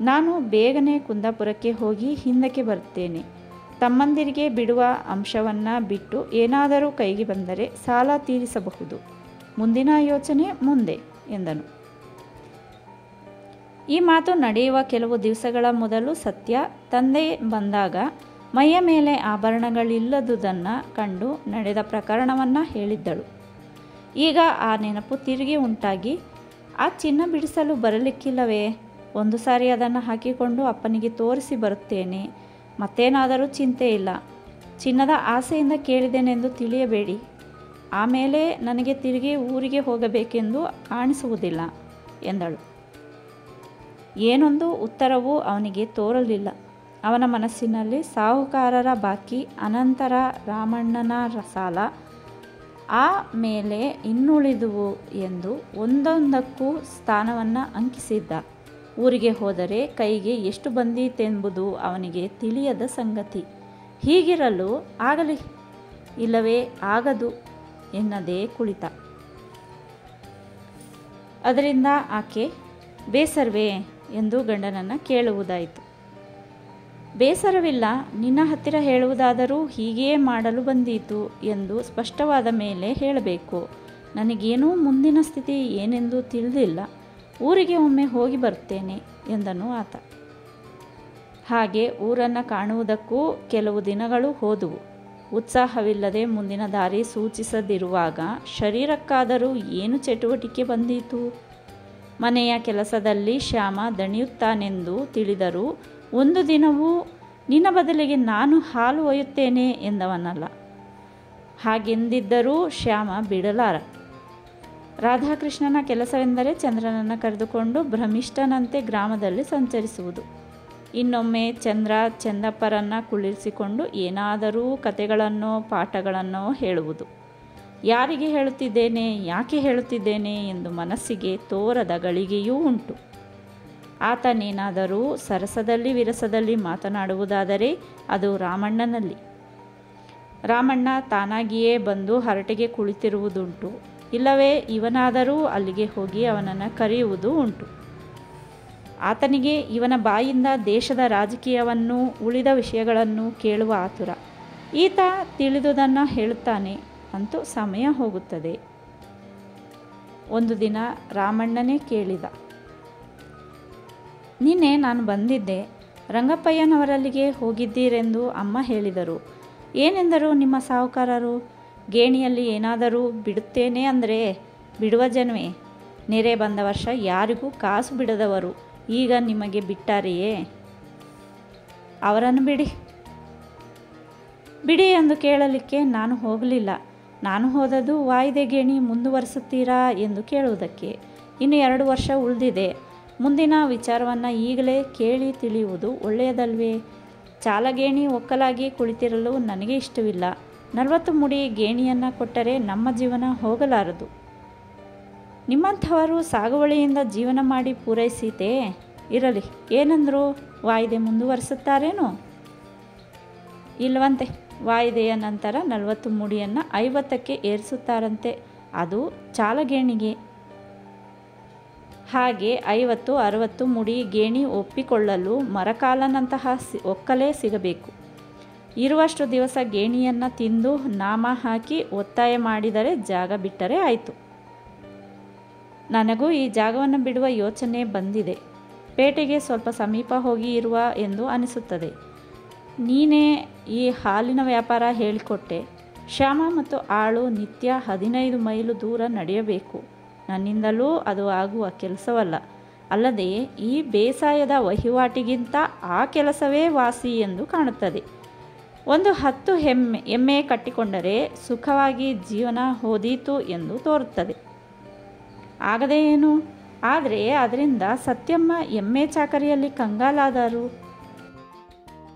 ನಾನು ಬೇಗನೆ ಕುಂದಾಪುರಕ್ಕೆ ಹೋಗಿ ಹಿಂದಕ್ಕೆ ಬರುತ್ತೇನೆ. ತಮ್ಮಂದಿರಿಗೆ ಬಿಡುವ ಅಂಶವನ್ನು ಬಿಟ್ಟು ಏನಾದರೂ ಕೈಗೆ ಬಂದರೆ ಸಾಲ ತೀರಿಸಬಹುದು. ಮುಂದಿನ ಯೋಚನೆ ಮುಂದೆ ಎಂದನು. ಈ ಮಾತು ನಡೆಯುವ ಕೆಲವು ದಿವಸಗಳ ಮೊದಲು ಸತ್ಯ ತಂದೆ ಬಂದಾಗ ಮೈಯ ಮೇಲೆ ಆಭರಣಗಳಿಲ್ಲದುದನ್ನು ಕಂಡು ನಡೆದ ಪ್ರಕರಣವನ್ನು ಹೇಳಿದ್ದಳು. ಈಗ ಆ ನೆನಪು ತಿರುಗಿ ಉಂಟಾಗಿ, ಆ ಚಿನ್ನ ಬಿಡಿಸಲು ಬರಲಿಕ್ಕಿಲ್ಲವೇ? ಒಂದು ಸಾರಿ ಅದನ್ನು ಹಾಕಿಕೊಂಡು ಅಪ್ಪನಿಗೆ ತೋರಿಸಿ ಬರುತ್ತೇನೆ. ಮತ್ತೇನಾದರೂ ಚಿಂತೆ ಇಲ್ಲ. ಚಿನ್ನದ ಆಸೆಯಿಂದ ಕೇಳಿದ್ದೇನೆಂದು ತಿಳಿಯಬೇಡಿ. ಆಮೇಲೆ ನನಗೆ ತಿರುಗಿ ಊರಿಗೆ ಹೋಗಬೇಕೆಂದು ಕಾಣಿಸುವುದಿಲ್ಲ ಎಂದಳು. ಏನೊಂದು ಉತ್ತರವೂ ಅವನಿಗೆ ತೋರಲಿಲ್ಲ. ಅವನ ಮನಸ್ಸಿನಲ್ಲಿ ಸಾಹುಕಾರರ ಬಾಕಿ, ಅನಂತರ ರಾಮಣ್ಣನ ಸಾಲ, ಆ ಮೇಲೆ ಇನ್ನುಳಿದುವು ಎಂದು ಒಂದೊಂದಕ್ಕೂ ಸ್ಥಾನವನ್ನು ಅಂಕಿಸಿದ್ದ. ಊರಿಗೆ ಹೋದರೆ ಕೈಗೆ ಎಷ್ಟು ಬಂದೀತೆಂಬುದು ಅವನಿಗೆ ತಿಳಿಯದ ಸಂಗತಿ. ಹೀಗಿರಲು ಆಗಲಿ, ಇಲ್ಲವೇ ಆಗದು ಎನ್ನದೇ ಕುಳಿತ. ಅದರಿಂದ ಆಕೆ ಬೇಸರವೇ ಎಂದು ಗಂಡನನ್ನು ಕೇಳುವುದಾಯಿತು. ಬೇಸರವಿಲ್ಲ, ನಿನ್ನ ಹತ್ತಿರ ಹೇಳುವುದಾದರೂ ಹೀಗೆಯೇ ಮಾಡಲು ಬಂದೀತು ಎಂದು ಸ್ಪಷ್ಟವಾದ ಮೇಲೆ ಹೇಳಬೇಕು. ನನಗೇನೂ ಮುಂದಿನ ಸ್ಥಿತಿ ಏನೆಂದು ತಿಳಿದಿಲ್ಲ. ಊರಿಗೆ ಒಮ್ಮೆ ಹೋಗಿ ಬರ್ತೇನೆ ಎಂದನು ಆತ. ಹಾಗೆ ಊರನ್ನು ಕಾಣುವುದಕ್ಕೂ ಕೆಲವು ದಿನಗಳು ಹೋದುವು. ಉತ್ಸಾಹವಿಲ್ಲದೆ ಮುಂದಿನ ದಾರಿ ಸೂಚಿಸದಿರುವಾಗ ಶರೀರಕ್ಕಾದರೂ ಏನು ಚಟುವಟಿಕೆ ಬಂದೀತು? ಮನೆಯ ಕೆಲಸದಲ್ಲಿ ಶ್ಯಾಮ ದಣಿಯುತ್ತಾನೆಂದು ತಿಳಿದರೂ ಒಂದು ದಿನವೂ ನಿನ್ನ ಬದಲಿಗೆ ನಾನು ಹಾಲು ಒಯ್ಯುತ್ತೇನೆ ಎಂದವನಲ್ಲ. ಹಾಗೆಂದಿದ್ದರೂ ಶ್ಯಾಮ ಬಿಡಲಾರ. ರಾಧಾಕೃಷ್ಣನ ಕೆಲಸವೆಂದರೆ ಚಂದ್ರನನ್ನು ಕರೆದುಕೊಂಡು ಭ್ರಮಿಷ್ಠನಂತೆ ಗ್ರಾಮದಲ್ಲಿ ಸಂಚರಿಸುವುದು. ಇನ್ನೊಮ್ಮೆ ಚಂದ್ರ ಚಂದಪ್ಪರನ್ನು ಕುಳ್ಳಿರಿಸಿಕೊಂಡು ಏನಾದರೂ ಕತೆಗಳನ್ನೋ ಪಾಠಗಳನ್ನೋ ಹೇಳುವುದು. ಯಾರಿಗೆ ಹೇಳುತ್ತಿದ್ದೇನೆ, ಯಾಕೆ ಹೇಳುತ್ತಿದ್ದೇನೆ ಎಂದು ಮನಸ್ಸಿಗೆ ತೋರದ ಗಳಿಗೆಯೂ ಉಂಟು. ಆತನೇನಾದರೂ ಸರಸದಲ್ಲಿ ವಿರಸದಲ್ಲಿ ಮಾತನಾಡುವುದಾದರೆ ಅದು ರಾಮಣ್ಣನಲ್ಲಿ. ರಾಮಣ್ಣ ತಾನಾಗಿಯೇ ಬಂದು ಹರಟೆಗೆ ಕುಳಿತಿರುವುದುಂಟು. ಇಲ್ಲವೇ ಇವನಾದರೂ ಅಲ್ಲಿಗೆ ಹೋಗಿ ಅವನನ್ನು ಕರೆಯುವುದು ಉಂಟು. ಆತನಿಗೆ ಇವನ ಬಾಯಿಂದ ದೇಶದ ರಾಜಕೀಯವನ್ನು ಉಳಿದ ವಿಷಯಗಳನ್ನು ಕೇಳುವ ಆತುರ. ಈತ ತಿಳಿದುದನ್ನು ಹೇಳುತ್ತಾನೆ, ಅಂತೂ ಸಮಯ ಹೋಗುತ್ತದೆ. ಒಂದು ದಿನ ರಾಮಣ್ಣನೇ ಕೇಳಿದ, ನಿನ್ನೆ ನಾನು ಬಂದಿದ್ದೆ. ರಂಗಪ್ಪಯ್ಯನವರಲ್ಲಿಗೆ ಹೋಗಿದ್ದೀರೆಂದು ಅಮ್ಮ ಹೇಳಿದರು. ಏನೆಂದರು ನಿಮ್ಮ ಸಾಹುಕಾರರು? ಗೇಣಿಯಲ್ಲಿ ಏನಾದರೂ ಬಿಡುತ್ತೇನೆ ಅಂದರೆ ಬಿಡುವ ಜನವೇ. ನೆರೆ ಬಂದ ವರ್ಷ ಯಾರಿಗೂ ಕಾಸು ಬಿಡದವರು ಈಗ ನಿಮಗೆ ಬಿಟ್ಟಾರೆಯೇ? ಅವರನ್ನು ಬಿಡಿ ಬಿಡಿ ಎಂದು ಕೇಳಲಿಕ್ಕೆ ನಾನು ಹೋಗಲಿಲ್ಲ. ನಾನು ಹೋದದ್ದು ವಾಯಿದೆ ಗೇಣಿ ಮುಂದುವರಿಸುತ್ತೀರಾ ಎಂದು ಕೇಳುವುದಕ್ಕೆ. ಇನ್ನು 2 ವರ್ಷ ಉಳಿದಿದೆ. ಮುಂದಿನ ವಿಚಾರವನ್ನು ಈಗಲೇ ಕೇಳಿ ತಿಳಿಯುವುದು ಒಳ್ಳೆಯದಲ್ವೇ? ಚಾಲಗೇಣಿ ಒಕ್ಕಲಾಗಿ ಕುಳಿತಿರಲು ನನಗೆ ಇಷ್ಟವಿಲ್ಲ. 40 ಮುಡಿ ಗೇಣಿಯನ್ನು ಕೊಟ್ಟರೆ ನಮ್ಮ ಜೀವನ ಹೋಗಲಾರದು. ನಿಮ್ಮಂಥವರು ಸಾಗುವಳಿಯಿಂದ ಜೀವನ ಮಾಡಿ ಪೂರೈಸೀತೇ? ಇರಲಿ, ಏನಂದರು? ವಾಯಿದೆ ಮುಂದುವರಿಸುತ್ತಾರೇನೋ? ಇಲ್ಲವಂತೆ. ವಾಯಿದೆಯ ನಂತರ 40 ಮುಡಿಯನ್ನು 50ಕ್ಕೆ ಏರಿಸುತ್ತಾರಂತೆ. ಅದು ಚಾಲಗೇಣಿಗೆ. ಹಾಗೆ 50-60 ಮುಡಿ ಗೇಣಿ ಒಪ್ಪಿಕೊಳ್ಳಲು ಮರಕಾಲನಂತಹ ಒಕ್ಕಲೇ ಸಿಗಬೇಕು. ಇರುವಷ್ಟು ದಿವಸ ಗೇಣಿಯನ್ನು ತಿಂದು ನಾಮ ಹಾಕಿ ಒತ್ತಾಯ ಮಾಡಿದರೆ ಜಾಗ ಬಿಟ್ಟರೆ ಆಯಿತು. ನನಗೂ ಈ ಜಾಗವನ್ನು ಬಿಡುವ ಯೋಚನೆ ಬಂದಿದೆ. ಪೇಟೆಗೆ ಸ್ವಲ್ಪ ಸಮೀಪ ಹೋಗಿ ಇರುವ ಎಂದು ಅನಿಸುತ್ತದೆ. ನೀನೇ ಈ ಹಾಲಿನ ವ್ಯಾಪಾರ ಹೇಳಿಕೊಟ್ಟೆ. ಶ್ಯಾಮ ಮತ್ತು ಆಳು ನಿತ್ಯ 15 ಮೈಲು ದೂರ ನಡೆಯಬೇಕು. ನನ್ನಿಂದಲೂ ಅದು ಆಗುವ ಕೆಲಸವಲ್ಲ. ಅಲ್ಲದೆ ಈ ಬೇಸಾಯದ ವಹಿವಾಟಿಗಿಂತ ಆ ಕೆಲಸವೇ ವಾಸಿ ಎಂದು ಕಾಣುತ್ತದೆ. ಒಂದು 10 ಎಮ್ಮೆ ಕಟ್ಟಿಕೊಂಡರೆ ಸುಖವಾಗಿ ಜೀವನ ಹೋದೀತು ಎಂದು ತೋರುತ್ತದೆ. ಆಗದೆ ಏನು? ಆದರೆ ಅದರಿಂದ ಸತ್ಯಮ್ಮ ಎಮ್ಮೆ ಚಾಕರಿಯಲ್ಲಿ ಕಂಗಾಲಾದರು.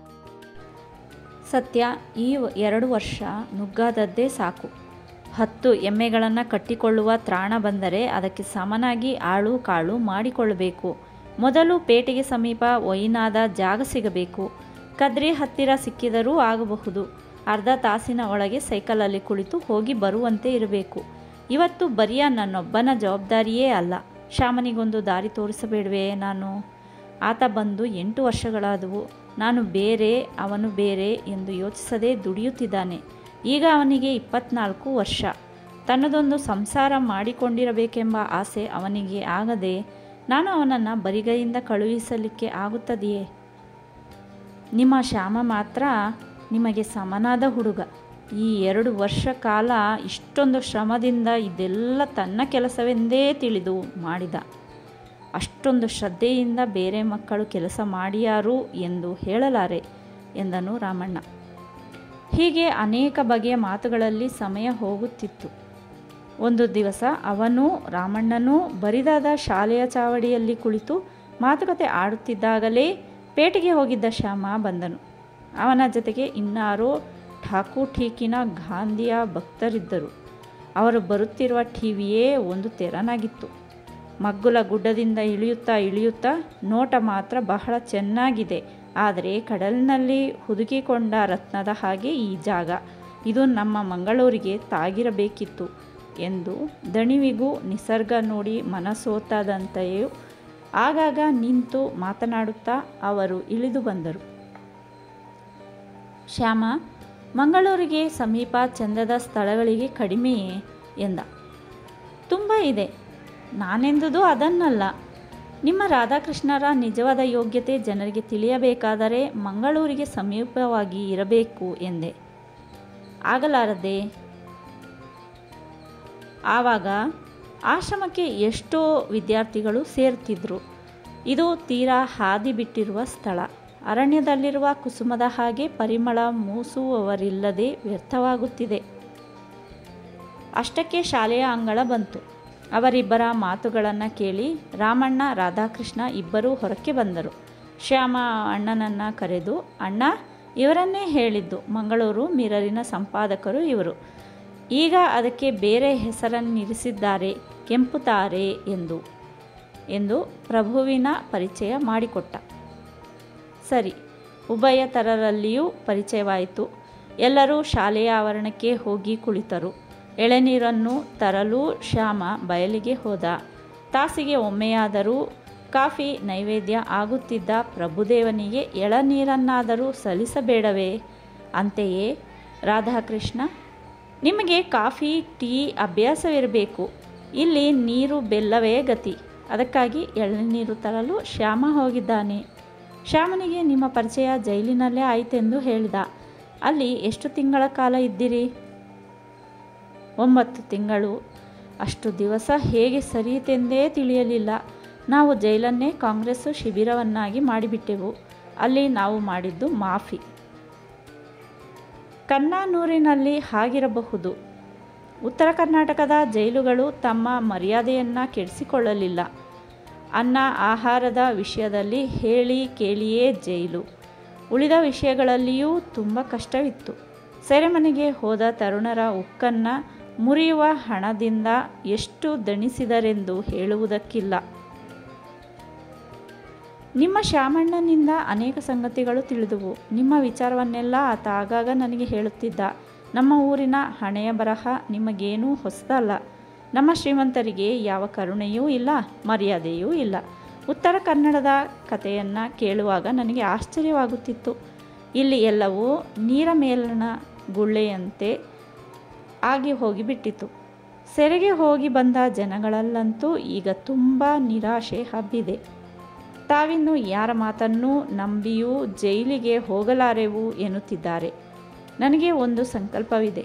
ಸತ್ಯ ಈ 2 ವರ್ಷ ನುಗ್ಗಾದದ್ದೇ ಸಾಕು. 10 ಎಮ್ಮೆಗಳನ್ನು ಕಟ್ಟಿಕೊಳ್ಳುವ ತ್ರಾಣ ಬಂದರೆ ಅದಕ್ಕೆ ಸಮನಾಗಿ ಆಳು ಕಾಳು ಮಾಡಿಕೊಳ್ಳಬೇಕು. ಮೊದಲು ಪೇಟೆಗೆ ಸಮೀಪ ಒಯ್ನಾದ ಜಾಗ ಸಿಗಬೇಕು. ಕದ್ರಿ ಹತ್ತಿರ ಸಿಕ್ಕಿದರೂ ಆಗಬಹುದು. ಅರ್ಧ ತಾಸಿನ ಒಳಗೆ ಸೈಕಲಲ್ಲಿ ಕುಳಿತು ಹೋಗಿ ಬರುವಂತೆ ಇರಬೇಕು. ಇವತ್ತು ಬರಿಯ ನನ್ನೊಬ್ಬನ ಜವಾಬ್ದಾರಿಯೇ ಅಲ್ಲ. ಶ್ಯಾಮನಿಗೊಂದು ದಾರಿ ತೋರಿಸಬೇಡವೇ ನಾನು? ಆತ ಬಂದು 8 ವರ್ಷಗಳಾದವು. ನಾನು ಬೇರೆ, ಅವನು ಬೇರೆ ಎಂದು ಯೋಚಿಸದೆ ದುಡಿಯುತ್ತಿದ್ದಾನೆ. ಈಗ ಅವನಿಗೆ 24 ವರ್ಷ. ತನ್ನದೊಂದು ಸಂಸಾರ ಮಾಡಿಕೊಂಡಿರಬೇಕೆಂಬ ಆಸೆ ಅವನಿಗೆ ಆಗದೆ ನಾನು ಅವನನ್ನು ಬರಿಗೈಯಿಂದ ಕಳುಹಿಸಲಿಕ್ಕೆ ಆಗುತ್ತದೆಯೇ? ನಿಮ್ಮ ಶ್ಯಾಮ ಮಾತ್ರ ನಿಮಗೆ ಸಮನಾದ ಹುಡುಗ. ಈ 2 ವರ್ಷ ಕಾಲ ಇಷ್ಟೊಂದು ಶ್ರಮದಿಂದ ಇದೆಲ್ಲ ತನ್ನ ಕೆಲಸವೆಂದೇ ತಿಳಿದು ಮಾಡಿದ. ಅಷ್ಟೊಂದು ಶ್ರದ್ಧೆಯಿಂದ ಬೇರೆ ಮಕ್ಕಳು ಕೆಲಸ ಮಾಡಿಯಾರು ಎಂದು ಹೇಳಲಾರೆ ಎಂದನು ರಾಮಣ್ಣ. ಹೀಗೆ ಅನೇಕ ಬಗೆಯ ಮಾತುಗಳಲ್ಲಿ ಸಮಯ ಹೋಗುತ್ತಿತ್ತು. ಒಂದು ದಿವಸ ಅವನೂ ರಾಮಣ್ಣನೂ ಬರಿದಾದ ಶಾಲೆಯ ಚಾವಡಿಯಲ್ಲಿ ಕುಳಿತು ಮಾತುಕತೆ ಆಡುತ್ತಿದ್ದಾಗಲೇ ಪೇಟೆಗೆ ಹೋಗಿದ್ದ ಶ್ಯಾಮ ಬಂದನು. ಅವನ ಜೊತೆಗೆ ಇನ್ನಾರೋ ಠಾಕೂಠೀಕಿನ ಗಾಂಧಿಯ ಭಕ್ತರಿದ್ದರು. ಅವರು ಬರುತ್ತಿರುವ ಟಿವಿಯೇ ಒಂದು ತೆರನಾಗಿತ್ತು. ಮಗ್ಗುಲ ಗುಡ್ಡದಿಂದ ಇಳಿಯುತ್ತಾ ನೋಟ ಮಾತ್ರ ಬಹಳ ಚೆನ್ನಾಗಿದೆ. ಆದರೆ ಕಡಲಿನಲ್ಲಿ ಹುದುಗಿಕೊಂಡ ರತ್ನದ ಹಾಗೆ ಈ ಜಾಗ. ಇದು ನಮ್ಮ ಮಂಗಳೂರಿಗೆ ತಾಗಿರಬೇಕಿತ್ತು ಎಂದು ದಣಿವಿಗೂ ನಿಸರ್ಗ ನೋಡಿ ಮನಸೋತದಂತೆಯೂ ಆಗಾಗ ನಿಂತು ಮಾತನಾಡುತ್ತಾ ಅವರು ಇಳಿದು ಬಂದರು. ಶ್ಯಾಮ, ಮಂಗಳೂರಿಗೆ ಸಮೀಪ ಚಂದದ ಸ್ಥಳಗಳಿಗೆ ಕಡಿಮೆಯೇ ಎಂದ. ತುಂಬ ಇದೆ. ನಾನೆಂದುದು ಅದನ್ನಲ್ಲ. ನಿಮ್ಮ ರಾಧಾಕೃಷ್ಣರ ನಿಜವಾದ ಯೋಗ್ಯತೆ ಜನರಿಗೆ ತಿಳಿಯಬೇಕಾದರೆ ಮಂಗಳೂರಿಗೆ ಸಮೀಪವಾಗಿ ಇರಬೇಕು ಎಂದೆ. ಆಗಲಾರದೆ. ಆವಾಗ ಆಶ್ರಮಕ್ಕೆ ಎಷ್ಟೋ ವಿದ್ಯಾರ್ಥಿಗಳು ಸೇರುತ್ತಿದ್ದರು. ಇದು ತೀರಾ ಹಾದಿ ಬಿಟ್ಟಿರುವ ಸ್ಥಳ. ಅರಣ್ಯದಲ್ಲಿರುವ ಕುಸುಮದ ಹಾಗೆ ಪರಿಮಳ ಮೂಸುವವರಿಲ್ಲದೆ ವ್ಯರ್ಥವಾಗುತ್ತಿದೆ. ಅಷ್ಟಕ್ಕೆ ಶಾಲೆಯ ಅಂಗಳ ಬಂತು. ಅವರಿಬ್ಬರ ಮಾತುಗಳನ್ನು ಕೇಳಿ ರಾಮಣ್ಣ ರಾಧಾಕೃಷ್ಣ ಇಬ್ಬರೂ ಹೊರಕ್ಕೆ ಬಂದರು. ಶ್ಯಾಮ ಅಣ್ಣನನ್ನು ಕರೆದು, ಅಣ್ಣ, ಇವರನ್ನೇ ಹೇಳಿದ್ದು. ಮಂಗಳೂರು ಮಿರರಿನ ಸಂಪಾದಕರು ಇವರು. ಈಗ ಅದಕ್ಕೆ ಬೇರೆ ಹೆಸರನ್ನಿರಿಸಿದ್ದಾರೆ, ಕೆಂಪುತಾರೆ ಎಂದು ಪ್ರಭುವಿನ ಪರಿಚಯ ಮಾಡಿಕೊಟ್ಟ. ಸರಿ, ಉಭಯ ತರರಲ್ಲಿಯೂ ಪರಿಚಯವಾಯಿತು. ಎಲ್ಲರೂ ಶಾಲೆಯ ಆವರಣಕ್ಕೆ ಹೋಗಿ ಕುಳಿತರು. ಎಳೆನೀರನ್ನು ತರಲು ಶ್ಯಾಮ ಬಯಲಿಗೆ ಹೋದ. ತಾಸಿಗೆ ಒಮ್ಮೆಯಾದರೂ ಕಾಫಿ ನೈವೇದ್ಯ ಆಗುತ್ತಿದ್ದ ಪ್ರಭುದೇವನಿಗೆ ಎಳನೀರನ್ನಾದರೂ ಸಲ್ಲಿಸಬೇಡವೇ? ಅಂತೆಯೇ ರಾಧಾಕೃಷ್ಣ, ನಿಮಗೆ ಕಾಫಿ ಟೀ ಅಭ್ಯಾಸವಿರಬೇಕು. ಇಲ್ಲಿ ನೀರು ಬೆಲ್ಲವೇ ಗತಿ. ಅದಕ್ಕಾಗಿ ಎಳನೀರು ತರಲು ಶ್ಯಾಮ ಹೋಗಿದ್ದಾನೆ. ಶ್ಯಾಮನಿಗೆ ನಿಮ್ಮ ಪರಿಚಯ ಜೈಲಿನಲ್ಲೇ ಆಯಿತೆಂದು ಹೇಳಿದ. ಅಲ್ಲಿ ಎಷ್ಟು ತಿಂಗಳ ಕಾಲ ಇದ್ದಿರಿ? 9 ತಿಂಗಳು. ಅಷ್ಟು ದಿವಸ ಹೇಗೆ ಸರಿಯಿತೆಂದೇ ತಿಳಿಯಲಿಲ್ಲ. ನಾವು ಜೈಲನ್ನೇ ಕಾಂಗ್ರೆಸ್ ಶಿಬಿರವನ್ನಾಗಿ ಮಾಡಿಬಿಟ್ಟೆವು. ಅಲ್ಲಿ ನಾವು ಮಾಡಿದ್ದು ಮಾಫಿ. ಕನ್ನಾನೂರಿನಲ್ಲಿ ಹಾಗಿರಬಹುದು. ಉತ್ತರ ಕರ್ನಾಟಕದ ಜೈಲುಗಳು ತಮ್ಮ ಮರ್ಯಾದೆಯನ್ನು ಕೆಡಿಸಿಕೊಳ್ಳಲಿಲ್ಲ. ಅನ್ನ ಆಹಾರದ ವಿಷಯದಲ್ಲಿ ಹೇಳಿ ಕೇಳಿಯೇ ಜೈಲು. ಉಳಿದ ವಿಷಯಗಳಲ್ಲಿಯೂ ತುಂಬ ಕಷ್ಟವಿತ್ತು. ಸೆರೆಮನೆಗೆ ಹೋದ ತರುಣರ ಉಕ್ಕನ್ನು ಮುರಿಯುವ ಹಣದಿಂದ ಎಷ್ಟು ದಣಿಸಿದರೆಂದು ಹೇಳುವುದಕ್ಕಿಲ್ಲ. ನಿಮ್ಮ ಶ್ಯಾಮಣ್ಣನಿಂದ ಅನೇಕ ಸಂಗತಿಗಳು ತಿಳಿದುವು. ನಿಮ್ಮ ವಿಚಾರವನ್ನೆಲ್ಲ ಆತ ಆಗಾಗ ನನಗೆ ಹೇಳುತ್ತಿದ್ದ. ನಮ್ಮ ಊರಿನ ಹಣೆಯ ಬರಹ ನಿಮಗೇನೂ ಹೊಸದಲ್ಲ. ನಮ್ಮ ಶ್ರೀಮಂತರಿಗೆ ಯಾವ ಕರುಣೆಯೂ ಇಲ್ಲ, ಮರ್ಯಾದೆಯೂ ಇಲ್ಲ. ಉತ್ತರ ಕನ್ನಡದ ಕಥೆಯನ್ನು ಕೇಳುವಾಗ ನನಗೆ ಆಶ್ಚರ್ಯವಾಗುತ್ತಿತ್ತು. ಇಲ್ಲಿ ಎಲ್ಲವೂ ನೀರ ಮೇಲಿನ ಗುಳ್ಳೆಯಂತೆ ಆಗಿ ಹೋಗಿಬಿಟ್ಟಿತು. ಸೆರೆಗೆ ಹೋಗಿ ಬಂದ ಜನಗಳಲ್ಲಂತೂ ಈಗ ತುಂಬ ನಿರಾಶೆ ಹಬ್ಬಿದೆ. ತಾವಿನ್ನು ಯಾರ ಮಾತನ್ನೂ ನಂಬಿಯೂ ಜೈಲಿಗೆ ಹೋಗಲಾರೆವು ಎನ್ನುತ್ತಿದ್ದಾರೆ. ನನಗೆ ಒಂದು ಸಂಕಲ್ಪವಿದೆ.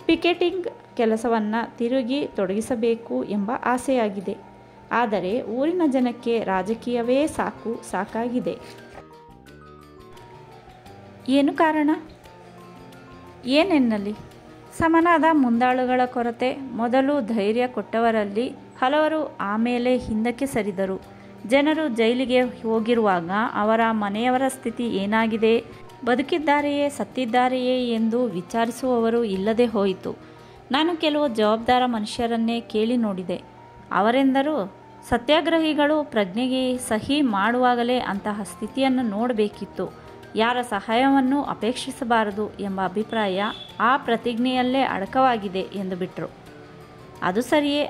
ಪಿಕೆಟಿಂಗ್ ಕೆಲಸವನ್ನು ತಿರುಗಿ ತೊಡಗಿಸಬೇಕು ಎಂಬ ಆಸೆಯಾಗಿದೆ. ಆದರೆ ಊರಿನ ಜನಕ್ಕೆ ರಾಜಕೀಯವೇ ಸಾಕಾಗಿದೆ. ಏನು ಕಾರಣ? ಏನೆನ್ನಲಿ? ಸಮನಾದ ಮುಂದಾಳುಗಳ ಕೊರತೆ. ಮೊದಲು ಧೈರ್ಯ ಕೊಟ್ಟವರಲ್ಲಿ ಹಲವರು ಆಮೇಲೆ ಹಿಂದಕ್ಕೆ ಸರಿದರು. ಜನರು ಜೈಲಿಗೆ ಹೋಗಿರುವಾಗ ಅವರ ಮನೆಯವರ ಸ್ಥಿತಿ ಏನಾಗಿದೆ, ಬದುಕಿದ್ದಾರೆಯೇ ಸತ್ತಿದ್ದಾರೆಯೇ ಎಂದು ವಿಚಾರಿಸುವವರು ಇಲ್ಲದೆ ಹೋಯಿತು. ನಾನು ಕೆಲವು ಜವಾಬ್ದಾರ ಮನುಷ್ಯರನ್ನೇ ಕೇಳಿ ನೋಡಿದೆ. ಅವರೆಂದರು, ಸತ್ಯಾಗ್ರಹಿಗಳು ಪ್ರಜ್ಞೆಗೆ ಸಹಿ ಮಾಡುವಾಗಲೇ ಅಂತಹ ಸ್ಥಿತಿಯನ್ನು ನೋಡಬೇಕಿತ್ತು. ಯಾರ ಸಹಾಯವನ್ನು ಅಪೇಕ್ಷಿಸಬಾರದು ಎಂಬ ಅಭಿಪ್ರಾಯ ಆ ಪ್ರತಿಜ್ಞೆಯಲ್ಲೇ ಅಡಕವಾಗಿದೆ ಎಂದು ಬಿಟ್ಟರು. ಅದು ಸರಿಯೇ.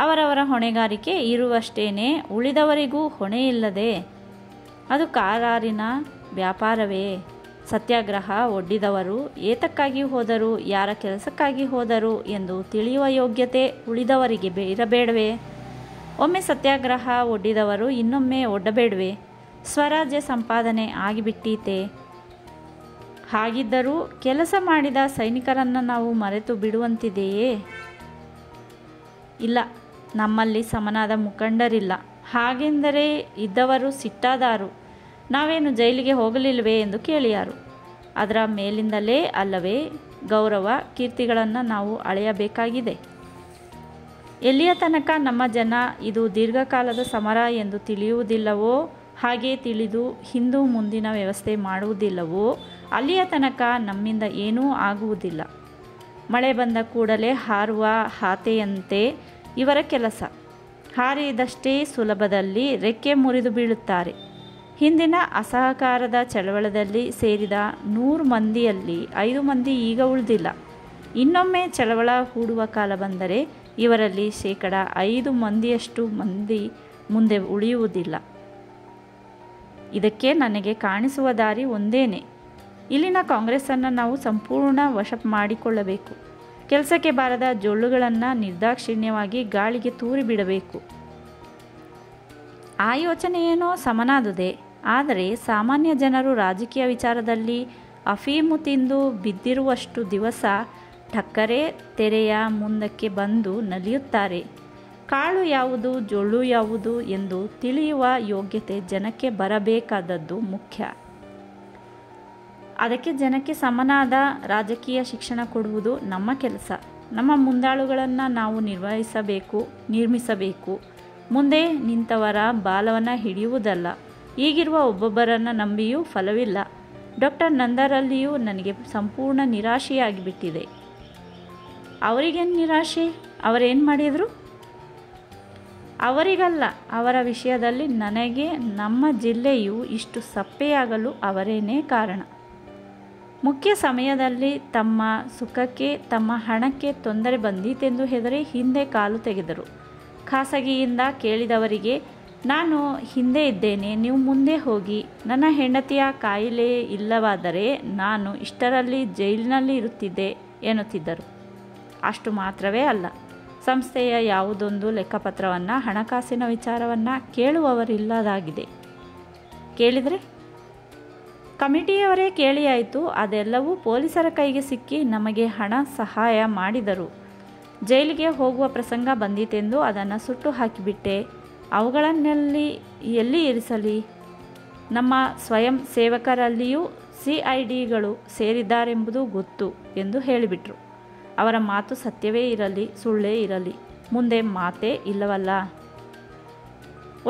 ಅವರವರ ಹೊಣೆಗಾರಿಕೆ ಇರುವಷ್ಟೇನೆ ಉಳಿದವರಿಗೂ ಹೊಣೆ ಇಲ್ಲದೆ ಅದು ಕಾರಾರಿನ ವ್ಯಾಪಾರವೇ? ಸತ್ಯಾಗ್ರಹ ಒಡ್ಡಿದವರು ಏತಕ್ಕಾಗಿ ಹೋದರು, ಯಾರ ಕೆಲಸಕ್ಕಾಗಿ ಹೋದರು ಎಂದು ತಿಳಿಯುವ ಯೋಗ್ಯತೆ ಉಳಿದವರಿಗೆ ಇರಬೇಡವೇ? ಒಮ್ಮೆ ಸತ್ಯಾಗ್ರಹ ಒಡ್ಡಿದವರು ಇನ್ನೊಮ್ಮೆ ಒಡ್ಡಬೇಡವೇ? ಸ್ವರಾಜ್ಯ ಸಂಪಾದನೆ ಆಗಿಬಿಟ್ಟೀತೆ. ಹಾಗಿದ್ದರೂ ಕೆಲಸ ಮಾಡಿದ ಸೈನಿಕರನ್ನು ನಾವು ಮರೆತು ಬಿಡುವಂತಿದೆಯೇ? ಇಲ್ಲ, ನಮ್ಮಲ್ಲಿ ಸಮನಾದ ಮುಖಂಡರಿಲ್ಲ. ಹಾಗೆಂದರೆ ಇದ್ದವರು ಸಿಟ್ಟಾದಾರು. ನಾವೇನು ಜೈಲಿಗೆ ಹೋಗಲಿಲ್ಲವೇ ಎಂದು ಕೇಳಿಯಾರು. ಅದರ ಮೇಲಿಂದಲೇ ಅಲ್ಲವೇ ಗೌರವ ಕೀರ್ತಿಗಳನ್ನು ನಾವು ಅಳೆಯಬೇಕಾಗಿದೆ. ಎಲ್ಲಿಯ ತನಕ ನಮ್ಮ ಜನ ಇದು ದೀರ್ಘಕಾಲದ ಸಮರ ಎಂದು ತಿಳಿಯುವುದಿಲ್ಲವೋ, ಹಾಗೆ ತಿಳಿದು ಹಿಂದು ಮುಂದಿನ ವ್ಯವಸ್ಥೆ ಮಾಡುವುದಿಲ್ಲವೋ, ಅಲ್ಲಿಯ ತನಕ ನಮ್ಮಿಂದ ಏನೂ ಆಗುವುದಿಲ್ಲ. ಮಳೆ ಬಂದ ಕೂಡಲೇ ಹಾರುವ ಹಾತೆಯಂತೆ ಇವರ ಕೆಲಸ. ಹಾರಿದಷ್ಟೇ ಸುಲಭದಲ್ಲಿ ರೆಕ್ಕೆ ಮುರಿದು ಬೀಳುತ್ತಾರೆ. ಹಿಂದಿನ ಅಸಹಕಾರದ ಚಳವಳದಲ್ಲಿ ಸೇರಿದ 100 ಮಂದಿಯಲ್ಲಿ 5 ಮಂದಿ ಈಗ ಉಳಿದಿಲ್ಲ. ಇನ್ನೊಮ್ಮೆ ಚಳವಳ ಹೂಡುವ ಕಾಲ ಬಂದರೆ ಇವರಲ್ಲಿ 5% ಮಂದಿಯಷ್ಟು ಮುಂದೆ ಉಳಿಯುವುದಿಲ್ಲ. ಇದಕ್ಕೆ ನನಗೆ ಕಾಣಿಸುವ ದಾರಿ ಒಂದೇನೆ. ಇಲ್ಲಿನ ಕಾಂಗ್ರೆಸ್ಸನ್ನು ನಾವು ಸಂಪೂರ್ಣ ವಶ ಮಾಡಿಕೊಳ್ಳಬೇಕು. ಕೆಲಸಕ್ಕೆ ಬಾರದ ಜೊಳ್ಳುಗಳನ್ನು ನಿರ್ದಾಕ್ಷಿಣ್ಯವಾಗಿ ಗಾಳಿಗೆ ತೂರಿ ಬಿಡಬೇಕು. ಆ ಯೋಚನೆಯೇನೋ ಸಮನಾದುದೇ. ಆದರೆ ಸಾಮಾನ್ಯ ಜನರು ರಾಜಕೀಯ ವಿಚಾರದಲ್ಲಿ ಅಫೀಮು ತಿಂದು ಬಿದ್ದಿರುವಷ್ಟು ದಿವಸ ಠಕ್ಕರೆ ತೆರೆಯ ಮುಂದಕ್ಕೆ ಬಂದು ನಲಿಯುತ್ತಾರೆ. ಕಾಳು ಯಾವುದು, ಜೊಳ್ಳು ಯಾವುದು ಎಂದು ತಿಳಿಯುವ ಯೋಗ್ಯತೆ ಜನಕ್ಕೆ ಬರಬೇಕಾದದ್ದು ಮುಖ್ಯ. ಅದಕ್ಕೆ ಜನಕ್ಕೆ ಸಮನಾದ ರಾಜಕೀಯ ಶಿಕ್ಷಣ ಕೊಡುವುದು ನಮ್ಮ ಕೆಲಸ. ನಮ್ಮ ಮುಂದಾಳುಗಳನ್ನು ನಾವು ನಿರ್ಮಿಸಬೇಕು. ಮುಂದೆ ನಿಂತವರ ಬಾಲವನ್ನು ಹಿಡಿಯುವುದಲ್ಲ. ಈಗಿರುವ ಒಬ್ಬೊಬ್ಬರನ್ನು ನಂಬಿಯೂ ಫಲವಿಲ್ಲ. ಡಾಕ್ಟರ್ ನಂದರಲ್ಲಿಯೂ ನನಗೆ ಸಂಪೂರ್ಣ ನಿರಾಶೆಯಾಗಿಬಿಟ್ಟಿದೆ. ಅವರಿಗೇನು ನಿರಾಶೆ? ಅವರೇನು ಮಾಡಿದರು? ಅವರಿಗಲ್ಲ, ಅವರ ವಿಷಯದಲ್ಲಿ ನನಗೆ ನಮ್ಮ ಜಿಲ್ಲೆಯು ಇಷ್ಟು ಸಪ್ಪೆಯಾಗಲು ಅವರೇನೇ ಕಾರಣ. ಮುಖ್ಯ ಸಮಯದಲ್ಲಿ ತಮ್ಮ ಸುಖಕ್ಕೆ, ತಮ್ಮ ಹಣಕ್ಕೆ ತೊಂದರೆ ಬಂದೀತೆಂದು ಹೆದರಿ ಹಿಂದೆ ಕಾಲು ತೆಗೆದರು. ಖಾಸಗಿಯಿಂದ ಕೇಳಿದವರಿಗೆ, ನಾನು ಹಿಂದೆ ಇದ್ದೇನೆ, ನೀವು ಮುಂದೆ ಹೋಗಿ, ನನ್ನ ಹೆಂಡತಿಯ ಕಾಯಿಲೆ ಇಲ್ಲವಾದರೆ ನಾನು ಇಷ್ಟರಲ್ಲಿ ಜೈಲಿನಲ್ಲಿ ಇರುತ್ತಿದ್ದೆ ಎನ್ನುತ್ತಿದ್ದರು. ಅಷ್ಟು ಮಾತ್ರವೇ ಅಲ್ಲ, ಸಂಸ್ಥೆಯ ಯಾವುದೊಂದು ಲೆಕ್ಕಪತ್ರವನ್ನು, ಹಣಕಾಸಿನ ವಿಚಾರವನ್ನು ಕೇಳುವವರಿಲ್ಲದಾಗಿದೆ. ಕೇಳಿದರೆ ಕಮಿಟಿಯವರೇ ಕೇಳಿಯಾಯಿತು. ಅದೆಲ್ಲವೂ ಪೊಲೀಸರ ಕೈಗೆ ಸಿಕ್ಕಿ ನಮಗೆ ಹಣ ಸಹಾಯ ಮಾಡಿದರು. ಜೈಲಿಗೆ ಹೋಗುವ ಪ್ರಸಂಗ ಬಂದಿತೆಂದು ಅದನ್ನು ಸುಟ್ಟು ಹಾಕಿಬಿಟ್ಟೆ. ಅವುಗಳನ್ನೆಲ್ಲಿ ಎಲ್ಲಿ ಇರಿಸಲಿ? ನಮ್ಮ ಸ್ವಯಂ ಸೇವಕರಲ್ಲಿಯೂ CIDಗಳು ಸೇರಿದ್ದಾರೆಂಬುದು ಗೊತ್ತು ಎಂದು ಹೇಳಿಬಿಟ್ರು. ಅವರ ಮಾತು ಸತ್ಯವೇ ಇರಲಿ ಸುಳ್ಳೇ ಇರಲಿ, ಮುಂದೆ ಮಾತೇ ಇಲ್ಲವಲ್ಲ.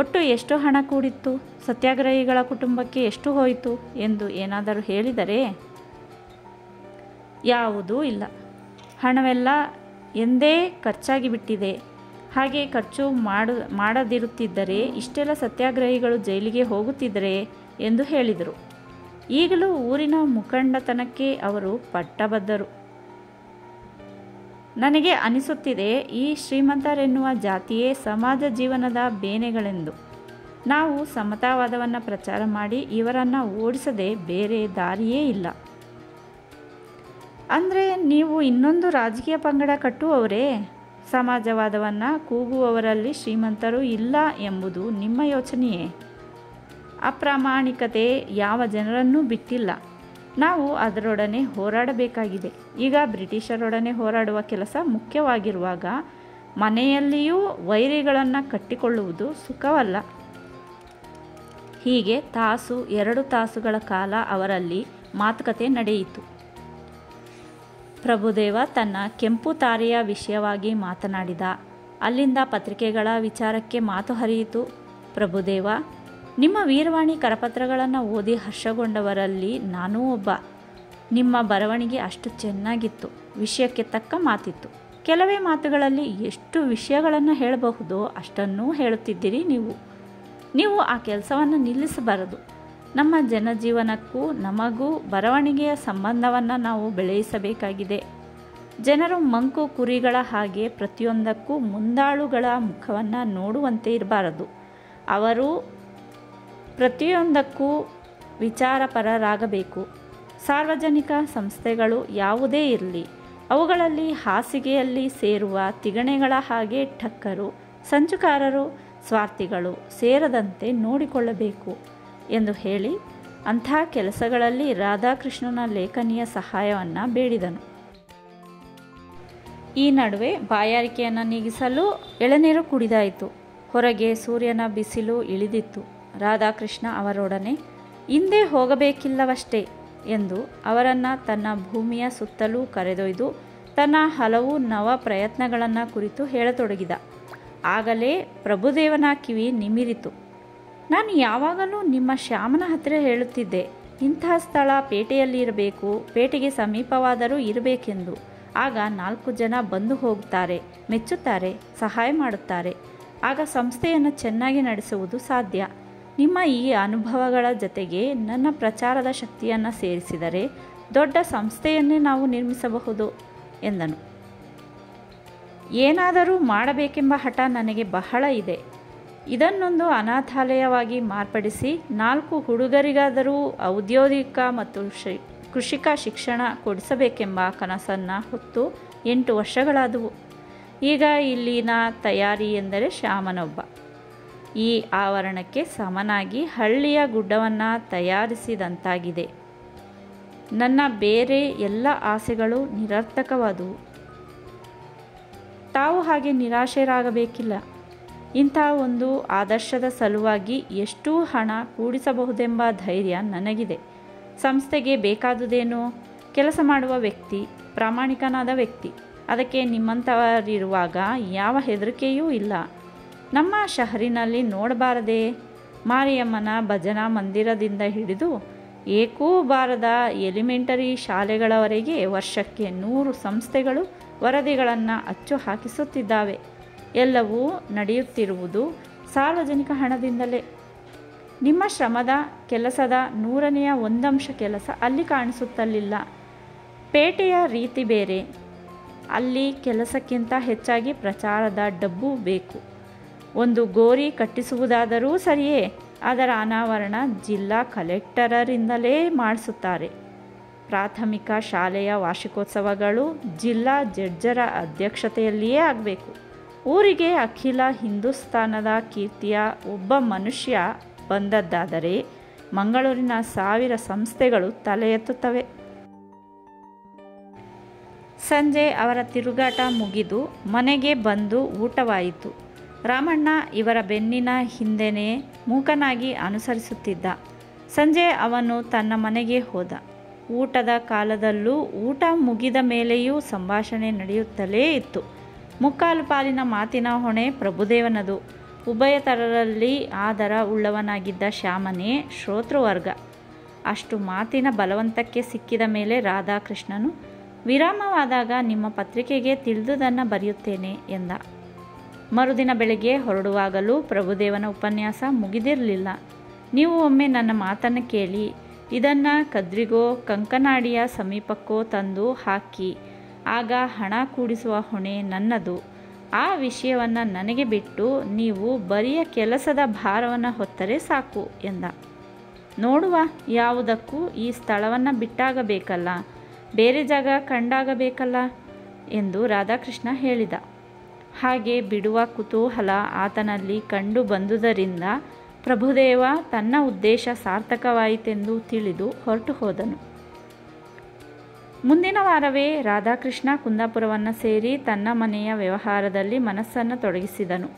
ಒಟ್ಟು ಎಷ್ಟು ಹಣ ಕೂಡಿತ್ತು, ಸತ್ಯಾಗ್ರಹಿಗಳ ಕುಟುಂಬಕ್ಕೆ ಎಷ್ಟು ಹೋಯಿತು ಎಂದು ಏನಾದರೂ ಹೇಳಿದರೆ? ಯಾವುದೂ ಇಲ್ಲ. ಹಣವೆಲ್ಲ ಎಂದೇ ಖರ್ಚಾಗಿಬಿಟ್ಟಿದೆ. ಹಾಗೆ ಖರ್ಚು ಮಾಡದಿರುತ್ತಿದ್ದರೆ ಇಷ್ಟೆಲ್ಲ ಸತ್ಯಾಗ್ರಹಿಗಳು ಜೈಲಿಗೆ ಹೋಗುತ್ತಿದ್ದರೆ ಎಂದು ಹೇಳಿದರು. ಈಗಲೂ ಊರಿನ ಮುಖಂಡತನಕ್ಕೆ ಅವರು ಪಟ್ಟಬದ್ಧರು. ನನಗೆ ಅನಿಸುತ್ತಿದೆ, ಈ ಶ್ರೀಮಂತರೆನ್ನುವ ಜಾತಿಯೇ ಸಮಾಜ ಜೀವನದ ಬೇನೆಗಳೆಂದು. ನಾವು ಸಮತಾವಾದವನ್ನು ಪ್ರಚಾರ ಮಾಡಿ ಇವರನ್ನು ಓಡಿಸದೆ ಬೇರೆ ದಾರಿಯೇ ಇಲ್ಲ. ಅಂದರೆ ನೀವು ಇನ್ನೊಂದು ರಾಜಕೀಯ ಪಂಗಡ ಕಟ್ಟುವವರೇ? ಸಮಾಜವಾದವನ್ನು ಕೂಗುವವರಲ್ಲಿ ಶ್ರೀಮಂತರು ಇಲ್ಲ ಎಂಬುದು ನಿಮ್ಮ ಯೋಚನೆಯೇ? ಅಪ್ರಾಮಾಣಿಕತೆ ಯಾವ ಜನರನ್ನೂ ಬಿಟ್ಟಿಲ್ಲ. ನಾವು ಅದರೊಡನೆ ಹೋರಾಡಬೇಕಾಗಿದೆ. ಈಗ ಬ್ರಿಟಿಷರೊಡನೆ ಹೋರಾಡುವ ಕೆಲಸ ಮುಖ್ಯವಾಗಿರುವಾಗ ಮನೆಯಲ್ಲಿಯೂ ವೈರಿಗಳನ್ನು ಕಟ್ಟಿಕೊಳ್ಳುವುದು ಸುಖವಲ್ಲ. ಹೀಗೆ 2 ತಾಸುಗಳ ಕಾಲ ಅವರಲ್ಲಿ ಮಾತುಕತೆ ನಡೆಯಿತು. ಪ್ರಭುದೇವ ತನ್ನ ಕೆಂಪು ತಾರೆಯ ವಿಷಯವಾಗಿ ಮಾತನಾಡಿದ. ಅಲ್ಲಿಂದ ಪತ್ರಿಕೆಗಳ ವಿಚಾರಕ್ಕೆ ಮಾತು ಹರಿಯಿತು. ಪ್ರಭುದೇವ, ನಿಮ್ಮ ವೀರವಾಣಿ ಕರಪತ್ರಗಳನ್ನು ಓದಿ ಹರ್ಷಗೊಂಡವರಲ್ಲಿ ನಾನೂ ಒಬ್ಬ. ನಿಮ್ಮ ಬರವಣಿಗೆ ಅಷ್ಟು ಚೆನ್ನಾಗಿತ್ತು, ವಿಷಯಕ್ಕೆ ತಕ್ಕ ಮಾತಿತ್ತು. ಕೆಲವೇ ಮಾತುಗಳಲ್ಲಿ ಎಷ್ಟು ವಿಷಯಗಳನ್ನು ಹೇಳಬಹುದೋ ಅಷ್ಟನ್ನೂ ಹೇಳುತ್ತಿದ್ದೀರಿ ನೀವು ಆ ಕೆಲಸವನ್ನು ನಿಲ್ಲಿಸಬಾರದು. ನಮ್ಮ ಜನಜೀವನಕ್ಕೂ ನಮಗೂ ಬರವಣಿಗೆಯ ಸಂಬಂಧವನ್ನು ನಾವು ಬೆಳೆಸಬೇಕಾಗಿದೆ. ಜನರು ಮಂಕು ಕುರಿಗಳ ಹಾಗೆ ಪ್ರತಿಯೊಂದಕ್ಕೂ ಮುಂದಾಳುಗಳ ಮುಖವನ್ನು ನೋಡುವಂತೆ ಇರಬಾರದು. ಅವರು ಪ್ರತಿಯೊಂದಕ್ಕೂ ವಿಚಾರಪರರಾಗಬೇಕು. ಸಾರ್ವಜನಿಕ ಸಂಸ್ಥೆಗಳು ಯಾವುದೇ ಇರಲಿ, ಅವುಗಳಲ್ಲಿ ಹಾಸಿಗೆಯಲ್ಲಿ ಸೇರುವ ತಿಗಣೆಗಳ ಹಾಗೆ ಠಕ್ಕರು, ಸಂಚುಕಾರರು, ಸ್ವಾರ್ಥಿಗಳು ಸೇರದಂತೆ ನೋಡಿಕೊಳ್ಳಬೇಕು ಎಂದು ಹೇಳಿ ಅಂಥ ಕೆಲಸಗಳಲ್ಲಿ ರಾಧಾಕೃಷ್ಣನ ಲೇಖನಿಯ ಸಹಾಯವನ್ನು ಬೇಡಿದನು. ಈ ನಡುವೆ ಬಾಯಾರಿಕೆಯನ್ನು ನೀಗಿಸಲು ಎಳನೀರು ಕುಡಿದಾಯಿತು. ಹೊರಗೆ ಸೂರ್ಯನ ಬಿಸಿಲು ಇಳಿದಿತ್ತು. ರಾಧಾಕೃಷ್ಣ ಅವರೊಡನೆ ಹಿಂದೆ ಹೋಗಬೇಕಿಲ್ಲವಷ್ಟೇ ಎಂದು ಅವರನ್ನು ತನ್ನ ಭೂಮಿಯ ಸುತ್ತಲೂ ಕರೆದೊಯ್ದು ತನ್ನ ಹಲವು ನವ ಪ್ರಯತ್ನಗಳನ್ನು ಕುರಿತು ಹೇಳತೊಡಗಿದ. ಆಗಲೇ ಪ್ರಭುದೇವನ ಕಿವಿ ನಿಮಿರಿತು. ನಾನು ಯಾವಾಗಲೂ ನಿಮ್ಮ ಶ್ಯಾಮನ ಹತ್ತಿರ ಹೇಳುತ್ತಿದ್ದೆ, ಇಂತಹ ಸ್ಥಳ ಪೇಟೆಯಲ್ಲಿ ಇರಬೇಕು, ಪೇಟೆಗೆ ಸಮೀಪವಾದರೂ ಇರಬೇಕೆಂದು. ಆಗ 4 ಜನ ಬಂದು ಹೋಗುತ್ತಾರೆ, ಮೆಚ್ಚುತ್ತಾರೆ, ಸಹಾಯ ಮಾಡುತ್ತಾರೆ. ಆಗ ಸಂಸ್ಥೆಯನ್ನು ಚೆನ್ನಾಗಿ ನಡೆಸುವುದು ಸಾಧ್ಯ. ನಿಮ್ಮ ಈ ಅನುಭವಗಳ ಜೊತೆಗೆ ನನ್ನ ಪ್ರಚಾರದ ಶಕ್ತಿಯನ್ನು ಸೇರಿಸಿದರೆ ದೊಡ್ಡ ಸಂಸ್ಥೆಯನ್ನೇ ನಾವು ನಿರ್ಮಿಸಬಹುದು ಎಂದನು. ಏನಾದರೂ ಮಾಡಬೇಕೆಂಬ ಹಠ ನನಗೆ ಬಹಳ ಇದೆ. ಇದನ್ನೊಂದು ಅನಾಥಾಲಯವಾಗಿ ಮಾರ್ಪಡಿಸಿ 4 ಹುಡುಗರಿಗಾದರೂ ಔದ್ಯೋಗಿಕ ಮತ್ತು ಕೃಷಿಕ ಶಿಕ್ಷಣ ಕೊಡಿಸಬೇಕೆಂಬ ಕನಸನ್ನು ಹೊತ್ತು 8 ವರ್ಷಗಳಾದವು. ಈಗ ಇಲ್ಲಿನ ತಯಾರಿ ಎಂದರೆ ಶ್ಯಾಮನೊಬ್ಬ. ಈ ಆವರಣಕ್ಕೆ ಸಮನಾಗಿ ಹಳ್ಳಿಯ ಗುಡ್ಡವನ್ನು ತಯಾರಿಸಿದಂತಾಗಿದೆ. ನನ್ನ ಬೇರೆ ಎಲ್ಲ ಆಸೆಗಳು ನಿರರ್ಥಕವಾದುವು. ತಾವು ಹಾಗೆ ನಿರಾಶರಾಗಬೇಕಿಲ್ಲ. ಇಂಥ ಒಂದು ಆದರ್ಶದ ಸಲುವಾಗಿ ಎಷ್ಟು ಹಣ ಕೂಡಿಸಬಹುದೆಂಬ ಧೈರ್ಯ ನನಗಿದೆ. ಸಂಸ್ಥೆಗೆ ಬೇಕಾದುದೇನು? ಕೆಲಸ ಮಾಡುವ ವ್ಯಕ್ತಿ, ಪ್ರಾಮಾಣಿಕನಾದ ವ್ಯಕ್ತಿ. ಅದಕ್ಕೆ ನಿಮ್ಮಂಥವರಿರುವಾಗ ಯಾವ ಹೆದರಿಕೆಯೂ ಇಲ್ಲ. ನಮ್ಮ ಶಹರಿನಲ್ಲಿ ನೋಡಬಾರದೆ? ಮಾರಿಯಮ್ಮನ ಭಜನಾ ಮಂದಿರದಿಂದ ಹಿಡಿದು ಏಕೂ ಬಾರದ ಎಲಿಮೆಂಟರಿ ಶಾಲೆಗಳವರೆಗೆ ವರ್ಷಕ್ಕೆ 100 ಸಂಸ್ಥೆಗಳು ವರದಿಗಳನ್ನು ಅಚ್ಚು ಹಾಕಿಸುತ್ತಿದ್ದಾವೆ. ಎಲ್ಲವೂ ನಡೆಯುತ್ತಿರುವುದು ಸಾರ್ವಜನಿಕ ಹಣದಿಂದಲೇ. ನಿಮ್ಮ ಶ್ರಮದ ಕೆಲಸದ 100ನೇ 1 ಕೆಲಸ ಅಲ್ಲಿ ಕಾಣಿಸುತ್ತಲಿಲ್ಲ. ಪೇಟೆಯ ರೀತಿ ಬೇರೆ. ಅಲ್ಲಿ ಕೆಲಸಕ್ಕಿಂತ ಹೆಚ್ಚಾಗಿ ಪ್ರಚಾರದ ಡಬ್ಬು ಬೇಕು. ಒಂದು ಗೋರಿ ಕಟ್ಟಿಸುವುದಾದರೂ ಸರಿಯೇ, ಅದರ ಅನಾವರಣ ಜಿಲ್ಲಾ ಕಲೆಕ್ಟರರಿಂದಲೇ ಮಾಡಿಸುತ್ತಾರೆ. ಪ್ರಾಥಮಿಕ ಶಾಲೆಯ ವಾರ್ಷಿಕೋತ್ಸವಗಳು ಜಿಲ್ಲಾ ಜಡ್ಜರ ಅಧ್ಯಕ್ಷತೆಯಲ್ಲಿಯೇ ಆಗಬೇಕು. ಊರಿಗೆ ಅಖಿಲ ಹಿಂದೂಸ್ತಾನದ ಕೀರ್ತಿಯ ಒಬ್ಬ ಮನುಷ್ಯ ಬಂದದ್ದಾದರೆ ಮಂಗಳೂರಿನ 1000 ಸಂಸ್ಥೆಗಳು ತಲೆ ಎತ್ತುತ್ತವೆ. ಸಂಜೆ ಅವರ ತಿರುಗಾಟ ಮುಗಿದು ಮನೆಗೆ ಬಂದು ಊಟವಾಯಿತು. ರಾಮಣ್ಣ ಇವರ ಬೆನ್ನಿನ ಹಿಂದೆನೇ ಮೂಕನಾಗಿ ಅನುಸರಿಸುತ್ತಿದ್ದ. ಸಂಜೆ ಅವನು ತನ್ನ ಮನೆಗೆ ಹೋದ. ಊಟದ ಕಾಲದಲ್ಲೂ ಊಟ ಮುಗಿದ ಮೇಲೆಯೂ ಸಂಭಾಷಣೆ ನಡೆಯುತ್ತಲೇ ಇತ್ತು. 3/4 ಪಾಲಿನ ಮಾತಿನ ಹೊಣೆ ಪ್ರಭುದೇವನದು. ಉಭಯತರರಲ್ಲಿ ಆದರ ಉಳ್ಳವನಾಗಿದ್ದ ಶ್ಯಾಮನೇ ಶ್ರೋತೃವರ್ಗ. ಅಷ್ಟು ಮಾತಿನ ಬಲವಂತಕ್ಕೆ ಸಿಕ್ಕಿದ ಮೇಲೆ ರಾಧಾಕೃಷ್ಣನು ವಿರಾಮವಾದಾಗ ನಿಮ್ಮ ಪತ್ರಿಕೆಗೆ ತಿಳಿದುದನ್ನು ಬರೆಯುತ್ತೇನೆ ಎಂದ. ಮರುದಿನ ಬೆಳಗ್ಗೆ ಹೊರಡುವಾಗಲೂ ಪ್ರಭುದೇವನ ಉಪನ್ಯಾಸ ಮುಗಿದಿರಲಿಲ್ಲ. ನೀವು ಒಮ್ಮೆ ನನ್ನ ಮಾತನ್ನು ಕೇಳಿ, ಇದನ್ನು ಕದ್ರಿಗೋ ಕಂಕನಾಡಿಯ ಸಮೀಪಕ್ಕೋ ತಂದು ಹಾಕಿ, ಆಗ ಹಣ ಕೂಡಿಸುವ ಹೊಣೆ ನನ್ನದು. ಆ ವಿಷಯವನ್ನು ನನಗೆ ಬಿಟ್ಟು ನೀವು ಬರಿಯ ಕೆಲಸದ ಭಾರವನ್ನು ಹೊತ್ತರೆ ಸಾಕು ಎಂದ. ನೋಡುವ, ಯಾವುದಕ್ಕೂ ಈ ಸ್ಥಳವನ್ನು ಬಿಟ್ಟಾಗಬೇಕಲ್ಲ, ಬೇರೆ ಜಾಗ ಕಂಡಾಗಬೇಕಲ್ಲ ಎಂದು ರಾಧಾಕೃಷ್ಣ ಹೇಳಿದ. ಹಾಗೆ ಬಿಡುವ ಕುತೂಹಲ ಆತನಲ್ಲಿ ಕಂಡು ಬಂದುದರಿಂದ ಪ್ರಭುದೇವ ತನ್ನ ಉದ್ದೇಶ ಸಾರ್ಥಕವಾಯಿತೆಂದು ತಿಳಿದು ಹೊರಟು ಹೋದನು. ಮುಂದಿನ ವಾರವೇ ರಾಧಾಕೃಷ್ಣ ಕುಂದಾಪುರವನ್ನು ಸೇರಿ ತನ್ನ ಮನೆಯ ವ್ಯವಹಾರದಲ್ಲಿ ಮನಸ್ಸನ್ನು ತೊಡಗಿಸಿದನು.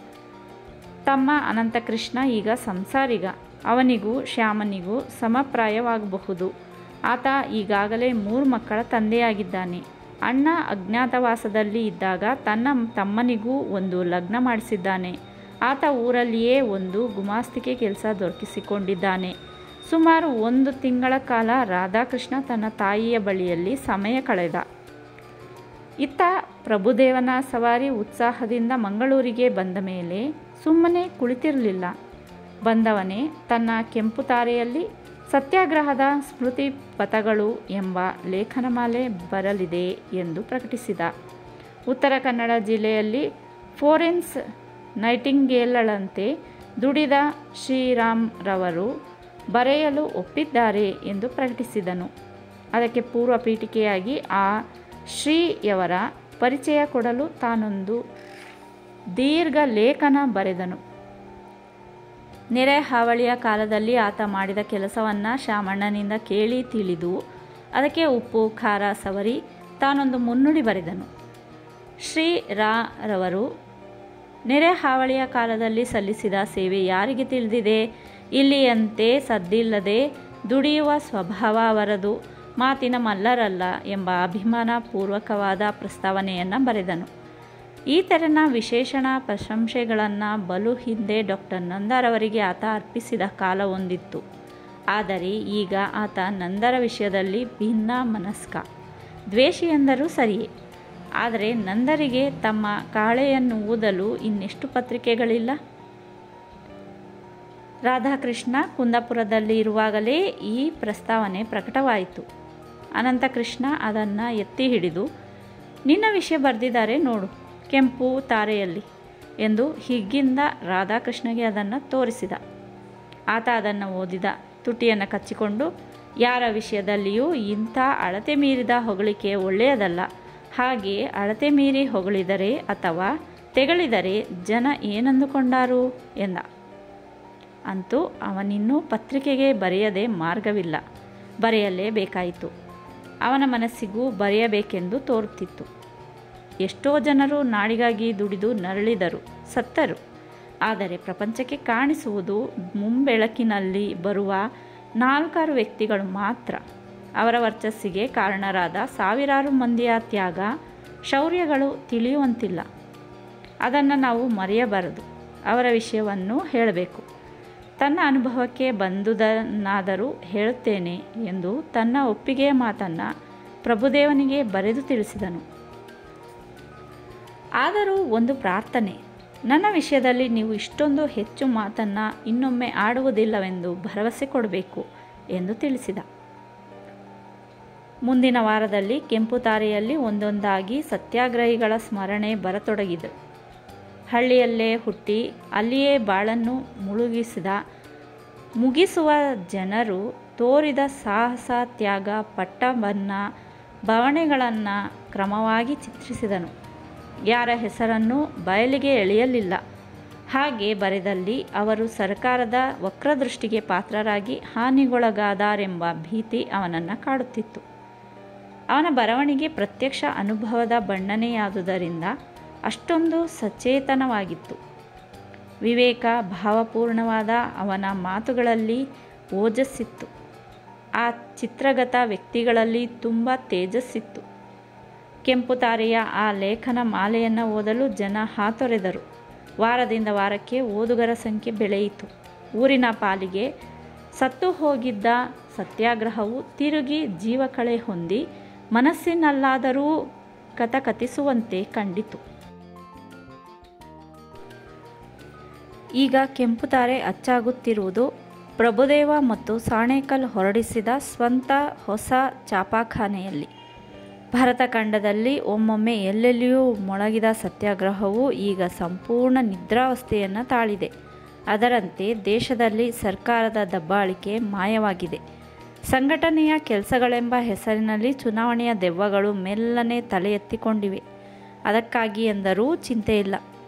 ತಮ್ಮ ಅನಂತಕೃಷ್ಣ ಈಗ ಸಂಸಾರಿಗ. ಅವನಿಗೂ ಶ್ಯಾಮನಿಗೂ ಸಮಪ್ರಾಯವಾಗಬಹುದು. ಆತ ಈಗಾಗಲೇ 3 ಮಕ್ಕಳ ತಂದೆಯಾಗಿದ್ದಾನೆ. ಅಣ್ಣ ಅಜ್ಞಾತವಾಸದಲ್ಲಿ ಇದ್ದಾಗ ತನ್ನ ತಮ್ಮನಿಗೂ ಒಂದು ಲಗ್ನ ಮಾಡಿಸಿದ್ದಾನೆ. ಆತ ಊರಲ್ಲಿಯೇ ಒಂದು ಗುಮಾಸ್ತಿಕೆ ಕೆಲಸ ದೊರಕಿಸಿಕೊಂಡಿದ್ದಾನೆ. ಸುಮಾರು 1 ತಿಂಗಳ ಕಾಲ ರಾಧಾಕೃಷ್ಣ ತನ್ನ ತಾಯಿಯ ಬಳಿಯಲ್ಲಿ ಸಮಯ ಕಳೆದ. ಇತ್ತ ಪ್ರಭುದೇವನ ಸವಾರಿ ಉತ್ಸಾಹದಿಂದ ಮಂಗಳೂರಿಗೆ ಬಂದ ಮೇಲೆ ಸುಮ್ಮನೆ ಕುಳಿತಿರಲಿಲ್ಲ. ಬಂದವನೇ ತನ್ನ ಕೆಂಪು ತಾರೆಯಲ್ಲಿ ಸತ್ಯಾಗ್ರಹದ ಸ್ಮೃತಿ ಪಥಗಳು ಎಂಬ ಲೇಖನಮಾಲೆ ಬರಲಿದೆ ಎಂದು ಪ್ರಕಟಿಸಿದ. ಉತ್ತರ ಕನ್ನಡ ಜಿಲ್ಲೆಯಲ್ಲಿ ಫ್ಲೋರೆನ್ಸ್ ನೈಟಿಂಗೇಲಳಂತೆ ದುಡಿದ ಶ್ರೀರಾಮ್ರವರು ಬರೆಯಲು ಒಪ್ಪಿದ್ದಾರೆ ಎಂದು ಪ್ರಕಟಿಸಿದನು. ಅದಕ್ಕೆ ಪೂರ್ವ ಪೀಠಿಕೆಯಾಗಿ ಆ ಶ್ರೀಯವರ ಪರಿಚಯ ಕೊಡಲು ತಾನೊಂದು ದೀರ್ಘ ಲೇಖನ ಬರೆದನು. ನೆರೆ ಹಾವಳಿಯ ಕಾಲದಲ್ಲಿ ಆತ ಮಾಡಿದ ಕೆಲಸವನ್ನು ಶ್ಯಾಮಣ್ಣನಿಂದ ಕೇಳಿ ತಿಳಿದು ಅದಕ್ಕೆ ಉಪ್ಪು ಖಾರ ಸವರಿ ತಾನೊಂದು ಮುನ್ನುಡಿ ಬರೆದನು. ಶ್ರೀರವರು ನೆರೆ ಹಾವಳಿಯ ಕಾಲದಲ್ಲಿ ಸಲ್ಲಿಸಿದ ಸೇವೆ ಯಾರಿಗೆ ತಿಳಿದಿದೆ? ಇಲ್ಲಿಯಂತೆ ಸದ್ದಿಲ್ಲದೆ ದುಡಿಯುವ ಸ್ವಭಾವ ಅವರದು, ಮಾತಿನ ಮಲ್ಲರಲ್ಲ ಎಂಬ ಅಭಿಮಾನಪೂರ್ವಕವಾದ ಪ್ರಸ್ತಾವನೆಯನ್ನು ಬರೆದನು. ಈ ತೆರನ ವಿಶೇಷಣ ಪ್ರಶಂಸೆಗಳನ್ನು ಬಲು ಹಿಂದೆ ಡಾಕ್ಟರ್ ನಂದರವರಿಗೆ ಆತ ಅರ್ಪಿಸಿದ ಕಾಲ ಒಂದಿತ್ತು. ಆದರೆ ಈಗ ಆತ ನಂದರ ವಿಷಯದಲ್ಲಿ ಭಿನ್ನ ಮನಸ್ಕ, ದ್ವೇಷಿ ಎಂದರೂ ಸರಿಯೇ. ಆದರೆ ನಂದರಿಗೆ ತಮ್ಮ ಕಾಳೆಯನ್ನು ಊದಲು ಇನ್ನೆಷ್ಟು ಪತ್ರಿಕೆಗಳಿಲ್ಲ? ರಾಧಾಕೃಷ್ಣ ಕುಂದಾಪುರದಲ್ಲಿ ಇರುವಾಗಲೇ ಈ ಪ್ರಸ್ತಾವನೆ ಪ್ರಕಟವಾಯಿತು. ಅನಂತಕೃಷ್ಣ ಅದನ್ನು ಎತ್ತಿ ಹಿಡಿದು, ನಿನ್ನ ವಿಷಯ ಬರೆದಿದ್ದಾರೆ ನೋಡು ಕೆಂಪು ತಾರೆಯಲ್ಲಿ ಎಂದು ಹಿಗ್ಗಿಂದ ರಾಧಾಕೃಷ್ಣಗೆ ಅದನ್ನು ತೋರಿಸಿದ. ಆತ ಅದನ್ನು ಓದಿದ. ತುಟಿಯನ್ನು ಕಚ್ಚಿಕೊಂಡು, ಯಾರ ವಿಷಯದಲ್ಲಿಯೂ ಇಂಥ ಅಳತೆ ಮೀರಿದ ಹೊಗಳಿಕೆ ಒಳ್ಳೆಯದಲ್ಲ. ಹಾಗೆ ಅಳತೆ ಮೀರಿ ಹೊಗಳಿದರೆ ಅಥವಾ ತೆಗಳಿದರೆ ಜನ ಏನಂದುಕೊಂಡಾರು ಎಂದ. ಅಂತೂ ಅವನಿನ್ನೂ ಪತ್ರಿಕೆಗೆ ಬರೆಯದೆ ಮಾರ್ಗವಿಲ್ಲ. ಬರೆಯಲೇಬೇಕಾಯಿತು. ಅವನ ಮನಸ್ಸಿಗೂ ಬರೆಯಬೇಕೆಂದು ತೋರುತ್ತಿತ್ತು. ಎಷ್ಟೋ ಜನರು ನಾಡಿಗಾಗಿ ದುಡಿದು ನರಳಿದರು, ಸತ್ತರು. ಆದರೆ ಪ್ರಪಂಚಕ್ಕೆ ಕಾಣಿಸುವುದು ಮುಂಬೆಳಕಿನಲ್ಲಿ ಬರುವ 4 ವ್ಯಕ್ತಿಗಳು ಮಾತ್ರ. ಅವರ ವರ್ಚಸ್ಸಿಗೆ ಕಾರಣರಾದ ಸಾವಿರಾರು ಮಂದಿಯ ತ್ಯಾಗ ಶೌರ್ಯಗಳು ತಿಳಿಯುವಂತಿಲ್ಲ. ಅದನ್ನು ನಾವು ಮರೆಯಬಾರದು. ಅವರ ವಿಷಯವನ್ನು ಹೇಳಬೇಕು. ತನ್ನ ಅನುಭವಕ್ಕೆ ಬಂದುದನ್ನಾದರೂ ಹೇಳುತ್ತೇನೆ ಎಂದು ತನ್ನ ಒಪ್ಪಿಗೆಯ ಮಾತನ್ನು ಪ್ರಭುದೇವನಿಗೆ ಬರೆದು ತಿಳಿಸಿದನು. ಆದರೂ ಒಂದು ಪ್ರಾರ್ಥನೆ, ನನ್ನ ವಿಷಯದಲ್ಲಿ ನೀವು ಇಷ್ಟೊಂದು ಹೆಚ್ಚು ಮಾತನ್ನು ಇನ್ನೊಮ್ಮೆ ಆಡುವುದಿಲ್ಲವೆಂದು ಭರವಸೆ ಕೊಡಬೇಕು ಎಂದು ತಿಳಿಸಿದ. ಮುಂದಿನ ವಾರದಲ್ಲಿ ಕೆಂಪು ತಾರೆಯಲ್ಲಿ ಒಂದೊಂದಾಗಿ ಸತ್ಯಾಗ್ರಹಿಗಳ ಸ್ಮರಣೆ ಬರತೊಡಗಿತು. ಹಳ್ಳಿಯಲ್ಲೇ ಹುಟ್ಟಿ ಅಲ್ಲಿಯೇ ಬಾಳನ್ನು ಮುಗಿಸುವ ಜನರು ತೋರಿದ ಸಾಹಸ, ತ್ಯಾಗ, ಪಟ್ಟಬನ್ನ ಬವಣೆಗಳನ್ನು ಕ್ರಮವಾಗಿ ಚಿತ್ರಿಸಿದನು. ಯಾರ ಹೆಸರನ್ನು ಬಯಲಿಗೆ ಎಳೆಯಲಿಲ್ಲ. ಹಾಗೆ ಬರೆದಲ್ಲಿ ಅವರು ಸರ್ಕಾರದ ವಕ್ರದೃಷ್ಟಿಗೆ ಪಾತ್ರರಾಗಿ ಹಾನಿಗೊಳಗಾದಾರೆಂಬ ಭೀತಿ ಅವನನ್ನು ಕಾಡುತ್ತಿತ್ತು. ಅವನ ಬರವಣಿಗೆ ಪ್ರತ್ಯಕ್ಷ ಅನುಭವದ ಬಣ್ಣನೆಯಾದುದರಿಂದ ಅಷ್ಟೊಂದು ಸಚೇತನವಾಗಿತ್ತು. ವಿವೇಕ ಭಾವಪೂರ್ಣವಾದ ಅವನ ಮಾತುಗಳಲ್ಲಿ ಓಜಸ್ಸಿತ್ತು. ಆ ಚಿತ್ರಗತ ವ್ಯಕ್ತಿಗಳಲ್ಲಿ ತುಂಬ ತೇಜಸ್ಸಿತ್ತು. ಕೆಂಪು ತಾರೆಯ ಆ ಲೇಖನ ಮಾಲೆಯನ್ನು ಓದಲು ಜನ ಹಾತೊರೆದರು. ವಾರದಿಂದ ವಾರಕ್ಕೆ ಓದುಗರ ಸಂಖ್ಯೆ ಬೆಳೆಯಿತು. ಊರಿನ ಪಾಲಿಗೆ ಸತ್ತು ಹೋಗಿದ್ದ ಸತ್ಯಾಗ್ರಹವು ತಿರುಗಿ ಜೀವಕಳೆ ಹೊಂದಿ ಮನಸ್ಸಿನಲ್ಲಾದರೂ ಕಥಕಥಿಸುವಂತೆ ಕಂಡಿತು. ಈಗ ಕೆಂಪು ತಾರೆ ಅಚ್ಚಾಗುತ್ತಿರುವುದು ಪ್ರಭುದೇವ ಮತ್ತು ಸಾಣೇಕಲ್ ಹೊರಡಿಸಿದ ಸ್ವಂತ ಹೊಸ ಛಾಪಾಖಾನೆಯಲ್ಲಿ. ಭಾರತ ಖಂಡದಲ್ಲಿ ಒಮ್ಮೊಮ್ಮೆ ಎಲ್ಲೆಲ್ಲಿಯೂ ಮೊಳಗಿದ ಸತ್ಯಾಗ್ರಹವು ಈಗ ಸಂಪೂರ್ಣ ನಿದ್ರಾವಸ್ಥೆಯನ್ನು ತಾಳಿದೆ. ಅದರಂತೆ ದೇಶದಲ್ಲಿ ಸರ್ಕಾರದ ದಬ್ಬಾಳಿಕೆ ಮಾಯವಾಗಿದೆ. ಸಂಘಟನೆಯ ಕೆಲಸಗಳೆಂಬ ಹೆಸರಿನಲ್ಲಿ ಚುನಾವಣೆಯ ದೆವ್ವಗಳು ಮೆಲ್ಲನೆ ತಲೆ ಎತ್ತಿಕೊಂಡಿವೆ. ಅದಕ್ಕಾಗಿ ಎಂದರೂ ಚಿಂತೆಯಿಲ್ಲ.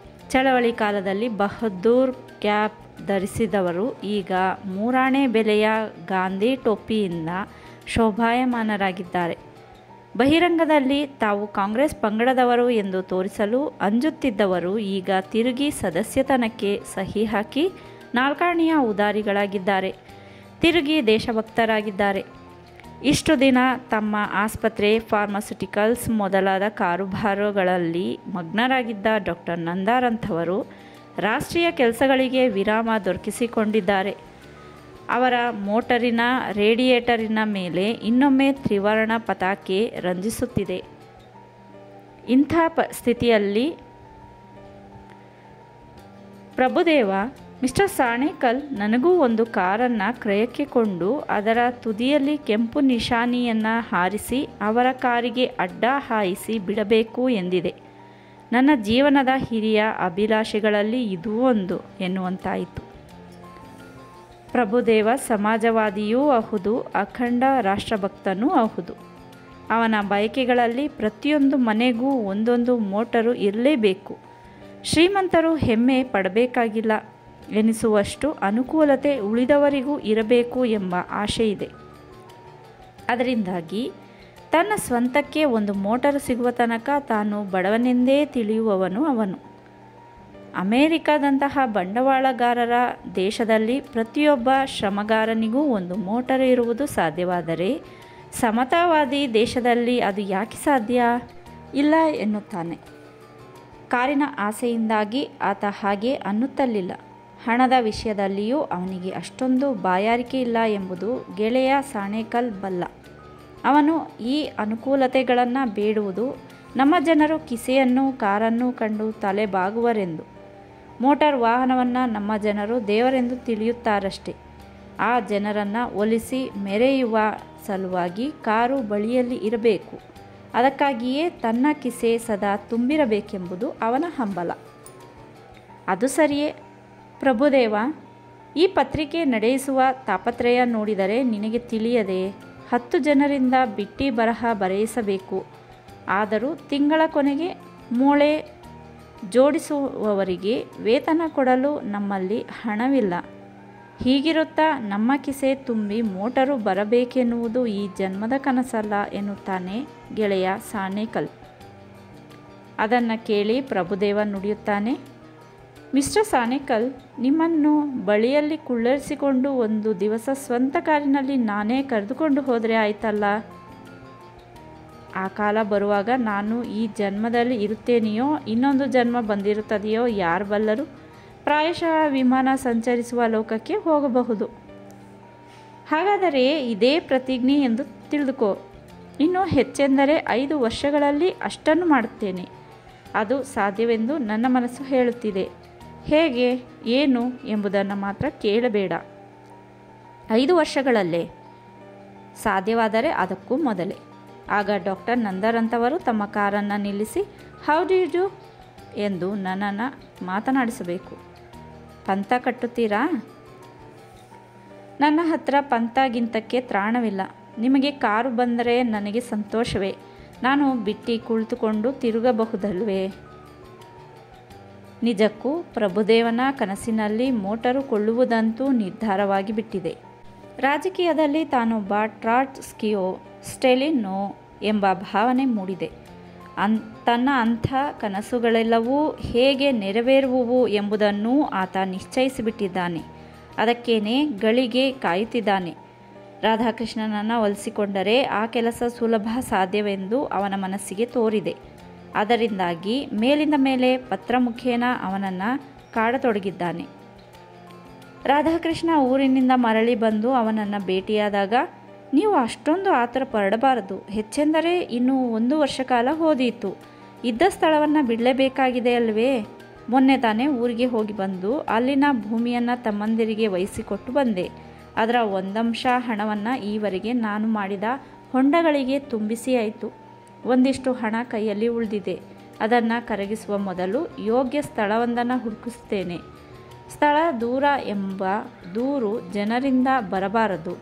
ಚಳವಳಿ ಕಾಲದಲ್ಲಿ ಬಹದ್ದೂರ್ ಕ್ಯಾಪ್ ಧರಿಸಿದವರು ಈಗ 3 ಬೆಲೆಯ ಗಾಂಧಿ ಟೋಪಿಯಿಂದ ಶೋಭಾಯಮಾನರಾಗಿದ್ದಾರೆ. ಬಹಿರಂಗದಲ್ಲಿ ತಾವು ಕಾಂಗ್ರೆಸ್ ಪಂಗಡದವರು ಎಂದು ತೋರಿಸಲು ಅಂಜುತ್ತಿದ್ದವರು ಈಗ ತಿರುಗಿ ಸದಸ್ಯತನಕ್ಕೆ ಸಹಿ ಹಾಕಿ ನಾಲ್ಕಾಣಿಯ ಉದಾರಿಗಳಾಗಿದ್ದಾರೆ, ತಿರುಗಿ ದೇಶಭಕ್ತರಾಗಿದ್ದಾರೆ. ಇಷ್ಟು ದಿನ ತಮ್ಮ ಆಸ್ಪತ್ರೆ, ಫಾರ್ಮಾಸ್ಯುಟಿಕಲ್ಸ್ ಮೊದಲಾದ ಕಾರುಬಾರುಗಳಲ್ಲಿ ಮಗ್ನರಾಗಿದ್ದ ಡಾಕ್ಟರ್ ನಂದಾರಂಥವರು ರಾಷ್ಟ್ರೀಯ ಕೆಲಸಗಳಿಗೆ ವಿರಾಮ ದೊರಕಿಸಿಕೊಂಡಿದ್ದಾರೆ. ಅವರ ಮೋಟರಿನ ರೇಡಿಯೇಟರಿನ ಮೇಲೆ ಇನ್ನೊಮ್ಮೆ ತ್ರಿವರ್ಣ ಪತಾಕೆ ರಂಜಿಸುತ್ತಿದೆ. ಇಂಥ ಸ್ಥಿತಿಯಲ್ಲಿ ಪ್ರಭುದೇವ, ಮಿಸ್ಟರ್ ಸಾಣೇಕಲ್, ನನಗೂ ಒಂದು ಕಾರನ್ನು ಕ್ರಯಕ್ಕೆ ಕೊಂಡು ಅದರ ತುದಿಯಲ್ಲಿ ಕೆಂಪು ನಿಶಾನಿಯನ್ನು ಹಾರಿಸಿ ಅವರ ಕಾರಿಗೆ ಅಡ್ಡ ಹಾಯಿಸಿ ಬಿಡಬೇಕು ಎಂದಿದೆ. ನನ್ನ ಜೀವನದ ಹಿರಿಯ ಅಭಿಲಾಷೆಗಳಲ್ಲಿ ಇದೂ ಒಂದು ಎನ್ನುವಂತಾಯಿತು. ಪ್ರಭುದೇವ ಸಮಾಜವಾದಿಯೂ ಹೌದು, ಅಖಂಡ ರಾಷ್ಟ್ರಭಕ್ತನೂ ಹೌದು. ಅವನ ಬಯಕೆಗಳಲ್ಲಿ ಪ್ರತಿಯೊಂದು ಮನೆಗೂ ಒಂದೊಂದು ಮೋಟರು ಇರಲೇಬೇಕು. ಶ್ರೀಮಂತರು ಹೆಮ್ಮೆ ಪಡಬೇಕಾಗಿಲ್ಲ ಎನಿಸುವಷ್ಟು ಅನುಕೂಲತೆ ಉಳಿದವರಿಗೂ ಇರಬೇಕು ಎಂಬ ಆಶೆ ಇದೆ. ಅದರಿಂದಾಗಿ ತನ್ನ ಸ್ವಂತಕ್ಕೆ ಒಂದು ಮೋಟರ್ ಸಿಗುವ ತನಕ ತಾನು ಬಡವನೆಂದೇ ತಿಳಿಯುವವನು ಅವನು. ಅಮೇರಿಕಾದಂತಹ ಬಂಡವಾಳಗಾರರ ದೇಶದಲ್ಲಿ ಪ್ರತಿಯೊಬ್ಬ ಶ್ರಮಗಾರನಿಗೂ ಒಂದು ಮೋಟರ್ ಇರುವುದು ಸಾಧ್ಯವಾದರೆ ಸಮತಾವಾದಿ ದೇಶದಲ್ಲಿ ಅದು ಯಾಕೆ ಸಾಧ್ಯ ಇಲ್ಲ ಎನ್ನುತ್ತಾನೆ. ಕಾರಿನ ಆಸೆಯಿಂದಾಗಿ ಆತ ಹಾಗೆ ಅನ್ನುತ್ತಲಿಲ್ಲ. ಹಣದ ವಿಷಯದಲ್ಲಿಯೂ ಅವನಿಗೆ ಅಷ್ಟೊಂದು ಬಾಯಾರಿಕೆ ಇಲ್ಲ ಎಂಬುದು ಗೆಳೆಯ ಸಾಣೇಕಲ್ ಬಲ್ಲ. ಅವನು ಈ ಅನುಕೂಲತೆಗಳನ್ನು ಬೇಡುವುದು ನಮ್ಮ ಜನರು ಕಿಸೆಯನ್ನು, ಕಾರನ್ನು ಕಂಡು ತಲೆ ಬಾಗುವರೆಂದು. ಮೋಟಾರ್ ವಾಹನವನ್ನು ನಮ್ಮ ಜನರು ದೇವರೆಂದು ತಿಳಿಯುತ್ತಾರಷ್ಟೆ. ಆ ಜನರನ್ನು ಒಲಿಸಿ ಮೆರೆಯುವ ಸಲುವಾಗಿ ಕಾರು ಬಳಿಯಲ್ಲಿ ಇರಬೇಕು. ಅದಕ್ಕಾಗಿಯೇ ತನ್ನ ಕಿಸೆ ಸದಾ ತುಂಬಿರಬೇಕೆಂಬುದು ಅವನ ಹಂಬಲ. ಅದು ಸರಿಯೇ ಪ್ರಭುದೇವ. ಈ ಪತ್ರಿಕೆ ನಡೆಯಿಸುವ ತಾಪತ್ರಯ ನೋಡಿದರೆ ನಿನಗೆ ತಿಳಿಯದೆ 10 ಜನರಿಂದ ಬಿಟ್ಟಿ ಬರಹ ಬರೆಯಿಸಬೇಕು. ಆದರೂ ತಿಂಗಳ ಕೊನೆಗೆ ಮೂಳೆ ಜೋಡಿಸುವವರಿಗೆ ವೇತನ ಕೊಡಲು ನಮ್ಮಲ್ಲಿ ಹಣವಿಲ್ಲ. ಹೀಗಿರುತ್ತಾ ನಮ್ಮ ಕಿಸೆ ತುಂಬಿ ಮೋಟರು ಬರಬೇಕೆನ್ನುವುದು ಈ ಜನ್ಮದ ಕನಸಲ್ಲ ಎನ್ನುತ್ತಾನೆ ಗೆಳೆಯ ಸಾಣೇಕಲ್. ಅದನ್ನು ಕೇಳಿ ಪ್ರಭುದೇವ ನುಡಿಯುತ್ತಾನೆ, ಮಿಸ್ಟರ್ ಸಾಣೇಕಲ್, ನಿಮ್ಮನ್ನು ಬಳಿಯಲ್ಲಿ ಕುಳ್ಳರಿಸಿಕೊಂಡು ಒಂದು ದಿವಸ ಸ್ವಂತ ಕಾರಿನಲ್ಲಿ ನಾನೇ ಕರೆದುಕೊಂಡು ಹೋದರೆ ಆಯ್ತಲ್ಲ. ಆ ಕಾಲ ಬರುವಾಗ ನಾನು ಈ ಜನ್ಮದಲ್ಲಿ ಇರುತ್ತೇನೆಯೋ ಇನ್ನೊಂದು ಜನ್ಮ ಬಂದಿರುತ್ತದೆಯೋ ಯಾರು ಬಲ್ಲರು. ಪ್ರಾಯಶಃ ವಿಮಾನ ಸಂಚರಿಸುವ ಲೋಕಕ್ಕೆ ಹೋಗಬಹುದು. ಹಾಗಾದರೆ ಇದೇ ಪ್ರತಿಜ್ಞೆ ಎಂದು ತಿಳಿದುಕೋ. ಇನ್ನು ಹೆಚ್ಚೆಂದರೆ 5 ವರ್ಷಗಳಲ್ಲಿ ಅಷ್ಟನ್ನು ಮಾಡುತ್ತೇನೆ. ಅದು ಸಾಧ್ಯವೆಂದು ನನ್ನ ಮನಸ್ಸು ಹೇಳುತ್ತಿದೆ. ಹೇಗೆ, ಏನು ಎಂಬುದನ್ನು ಮಾತ್ರ ಕೇಳಬೇಡ. 5 ವರ್ಷಗಳಲ್ಲೇ ಸಾಧ್ಯವಾದರೆ ಅದಕ್ಕೂ ಮೊದಲೇ. ಆಗ ಡಾಕ್ಟರ್ ನಂದರಂಥವರು ತಮ್ಮ ಕಾರನ್ನು ನಿಲ್ಲಿಸಿ ಹೌ ಡು ಯು ಡು ಎಂದು ನನ್ನನ್ನು ಮಾತನಾಡಿಸಬೇಕು. ಪಂಥ ಕಟ್ಟುತ್ತೀರಾ? ನನ್ನ ಹತ್ರ ಪಂಥಗಿಂತಕ್ಕೆ ತ್ರಾಣವಿಲ್ಲ. ನಿಮಗೆ ಕಾರು ಬಂದರೆ ನನಗೆ ಸಂತೋಷವೇ. ನಾನು ಬಿಟ್ಟು ಕುಳಿತುಕೊಂಡು ತಿರುಗಬಹುದಲ್ವೇ? ನಿಜಕ್ಕೂ ಪ್ರಭುದೇವನ ಕನಸಿನಲ್ಲಿ ಮೋಟರು ಕೊಳ್ಳುವುದಂತೂ ನಿರ್ಧಾರವಾಗಿ ಬಿಟ್ಟಿದೆ. ರಾಜಕೀಯದಲ್ಲಿ ತಾನೊಬ್ಬ ಟ್ರಾಟ್ಸ್ಕಿಯೋ, ಸ್ಟಾಲಿನ್ನೋ ಎಂಬ ಭಾವನೆ ಮೂಡಿದೆ. ತನ್ನ ಅಂಥ ಕನಸುಗಳೆಲ್ಲವೂ ಹೇಗೆ ನೆರವೇರುವುವು ಎಂಬುದನ್ನೂ ಆತ ನಿಶ್ಚಯಿಸಿಬಿಟ್ಟಿದ್ದಾನೆ. ಅದಕ್ಕೇನೆ ಗಳಿಗೆ ಕಾಯುತ್ತಿದ್ದಾನೆ. ರಾಧಾಕೃಷ್ಣನನ್ನು ಒಲಿಸಿಕೊಂಡರೆ ಆ ಕೆಲಸ ಸುಲಭ ಸಾಧ್ಯವೆಂದು ಅವನ ಮನಸ್ಸಿಗೆ ತೋರಿದೆ. ಅದರಿಂದಾಗಿ ಮೇಲಿಂದ ಮೇಲೆ ಪತ್ರ ಮುಖೇನ ಅವನನ್ನು ಕಾಡತೊಡಗಿದ್ದಾನೆ. ರಾಧಾಕೃಷ್ಣ ಊರಿನಿಂದ ಮರಳಿ ಬಂದು ಅವನನ್ನು ಭೇಟಿಯಾದಾಗ, ನೀವು ಅಷ್ಟೊಂದು ಆತರ ಪಡಬಾರದು. ಹೆಚ್ಚೆಂದರೆ ಇನ್ನು 1 ವರ್ಷ ಕಾಲ ಹೋದೀತು. ಇದ್ದ ಸ್ಥಳವನ್ನು ಬಿಡಲೇಬೇಕಾಗಿದೆ ಅಲ್ವೇ? ಮೊನ್ನೆ ತಾನೇ ಊರಿಗೆ ಹೋಗಿ ಬಂದು ಅಲ್ಲಿನ ಭೂಮಿಯನ್ನು ತಮ್ಮಂದಿರಿಗೆ ವಹಿಸಿಕೊಟ್ಟು ಬಂದೆ. ಅದರ 1 ಅಂಶ ಹಣವನ್ನು ಈವರೆಗೆ ನಾನು ಮಾಡಿದ ಹೊಂಡಗಳಿಗೆ ತುಂಬಿಸಿ ಆಯಿತು. ಒಂದಿಷ್ಟು ಹಣ ಕೈಯಲ್ಲಿ ಉಳಿದಿದೆ. ಅದನ್ನು ಕರಗಿಸುವ ಮೊದಲು ಯೋಗ್ಯ ಸ್ಥಳವೊಂದನ್ನು ಹುಡುಕಿಸ್ತೇನೆ. ಸ್ಥಳ ದೂರ ಎಂಬ ದೂರು ಜನರಿಂದ ಬರಬಾರದು.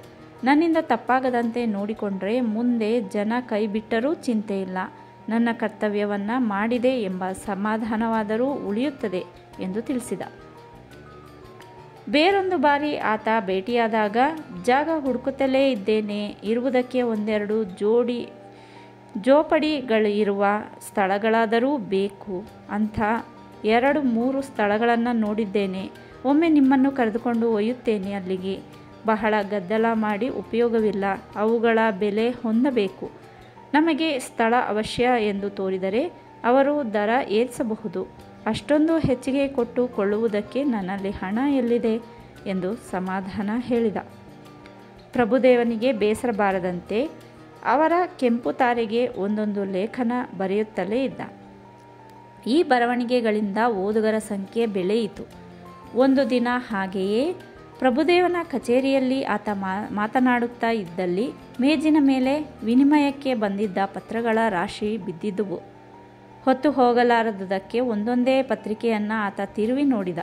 ನನ್ನಿಂದ ತಪ್ಪಾಗದಂತೆ ನೋಡಿಕೊಂಡ್ರೆ ಮುಂದೆ ಜನ ಕೈ ಬಿಟ್ಟರೂ ಚಿಂತೆ ಇಲ್ಲ. ನನ್ನ ಕರ್ತವ್ಯವನ್ನು ಮಾಡಿದೆ ಎಂಬ ಸಮಾಧಾನವಾದರೂ ಉಳಿಯುತ್ತದೆ ಎಂದು ತಿಳಿಸಿದ. ಬೇರೊಂದು ಬಾರಿ ಆತ ಭೇಟಿಯಾದಾಗ, ಜಾಗ ಹುಡುಕುತ್ತಲೇ ಇದ್ದೇನೆ, ಇರುವುದಕ್ಕೆ 1-2 ಜೋಡಿ ಜೋಪಡಿಗಳಿರುವ ಸ್ಥಳಗಳಾದರೂ ಬೇಕು. ಅಂಥ 2-3 ಸ್ಥಳಗಳನ್ನು ನೋಡಿದ್ದೇನೆ. ಒಮ್ಮೆ ನಿಮ್ಮನ್ನು ಕರೆದುಕೊಂಡು ಒಯ್ಯುತ್ತೇನೆ ಅಲ್ಲಿಗೆ. ಬಹಳ ಗದ್ದಲ ಮಾಡಿ ಉಪಯೋಗವಿಲ್ಲ. ಅವುಗಳ ಬೆಲೆ ಹೊಂದಬೇಕು. ನಮಗೆ ಸ್ಥಳ ಅವಶ್ಯ ಎಂದು ತೋರಿದರೆ ಅವರು ದರ ಏರಿಸಬಹುದು. ಅಷ್ಟೊಂದು ಹೆಚ್ಚಿಗೆ ಕೊಟ್ಟು ಕೊಳ್ಳುವುದಕ್ಕೆ ನನ್ನಲ್ಲಿ ಹಣ ಎಲ್ಲಿದೆ ಎಂದು ಸಮಾಧಾನ ಹೇಳಿದ. ಪ್ರಭುದೇವನಿಗೆ ಬೇಸರ ಬಾರದಂತೆ ಅವರ ಕೆಂಪು ತಾರೆಗೆ ಒಂದೊಂದು ಲೇಖನ ಬರೆಯುತ್ತಲೇ ಇದ್ದ. ಈ ಬರವಣಿಗೆಗಳಿಂದ ಓದುಗರ ಸಂಖ್ಯೆ ಬೆಳೆಯಿತು. ಒಂದು ದಿನ ಹಾಗೆಯೇ ಪ್ರಭುದೇವನ ಕಚೇರಿಯಲ್ಲಿ ಆತ ಮಾತನಾಡುತ್ತಾ ಇದ್ದಲ್ಲಿ ಮೇಜಿನ ಮೇಲೆ ವಿನಿಮಯಕ್ಕೆ ಬಂದಿದ್ದ ಪತ್ರಗಳ ರಾಶಿ ಬಿದ್ದಿದ್ದುವು. ಹೊತ್ತು ಹೋಗಲಾರದುದಕ್ಕೆ ಒಂದೊಂದೇ ಪತ್ರಿಕೆಯನ್ನು ಆತ ತಿರುವಿ ನೋಡಿದ.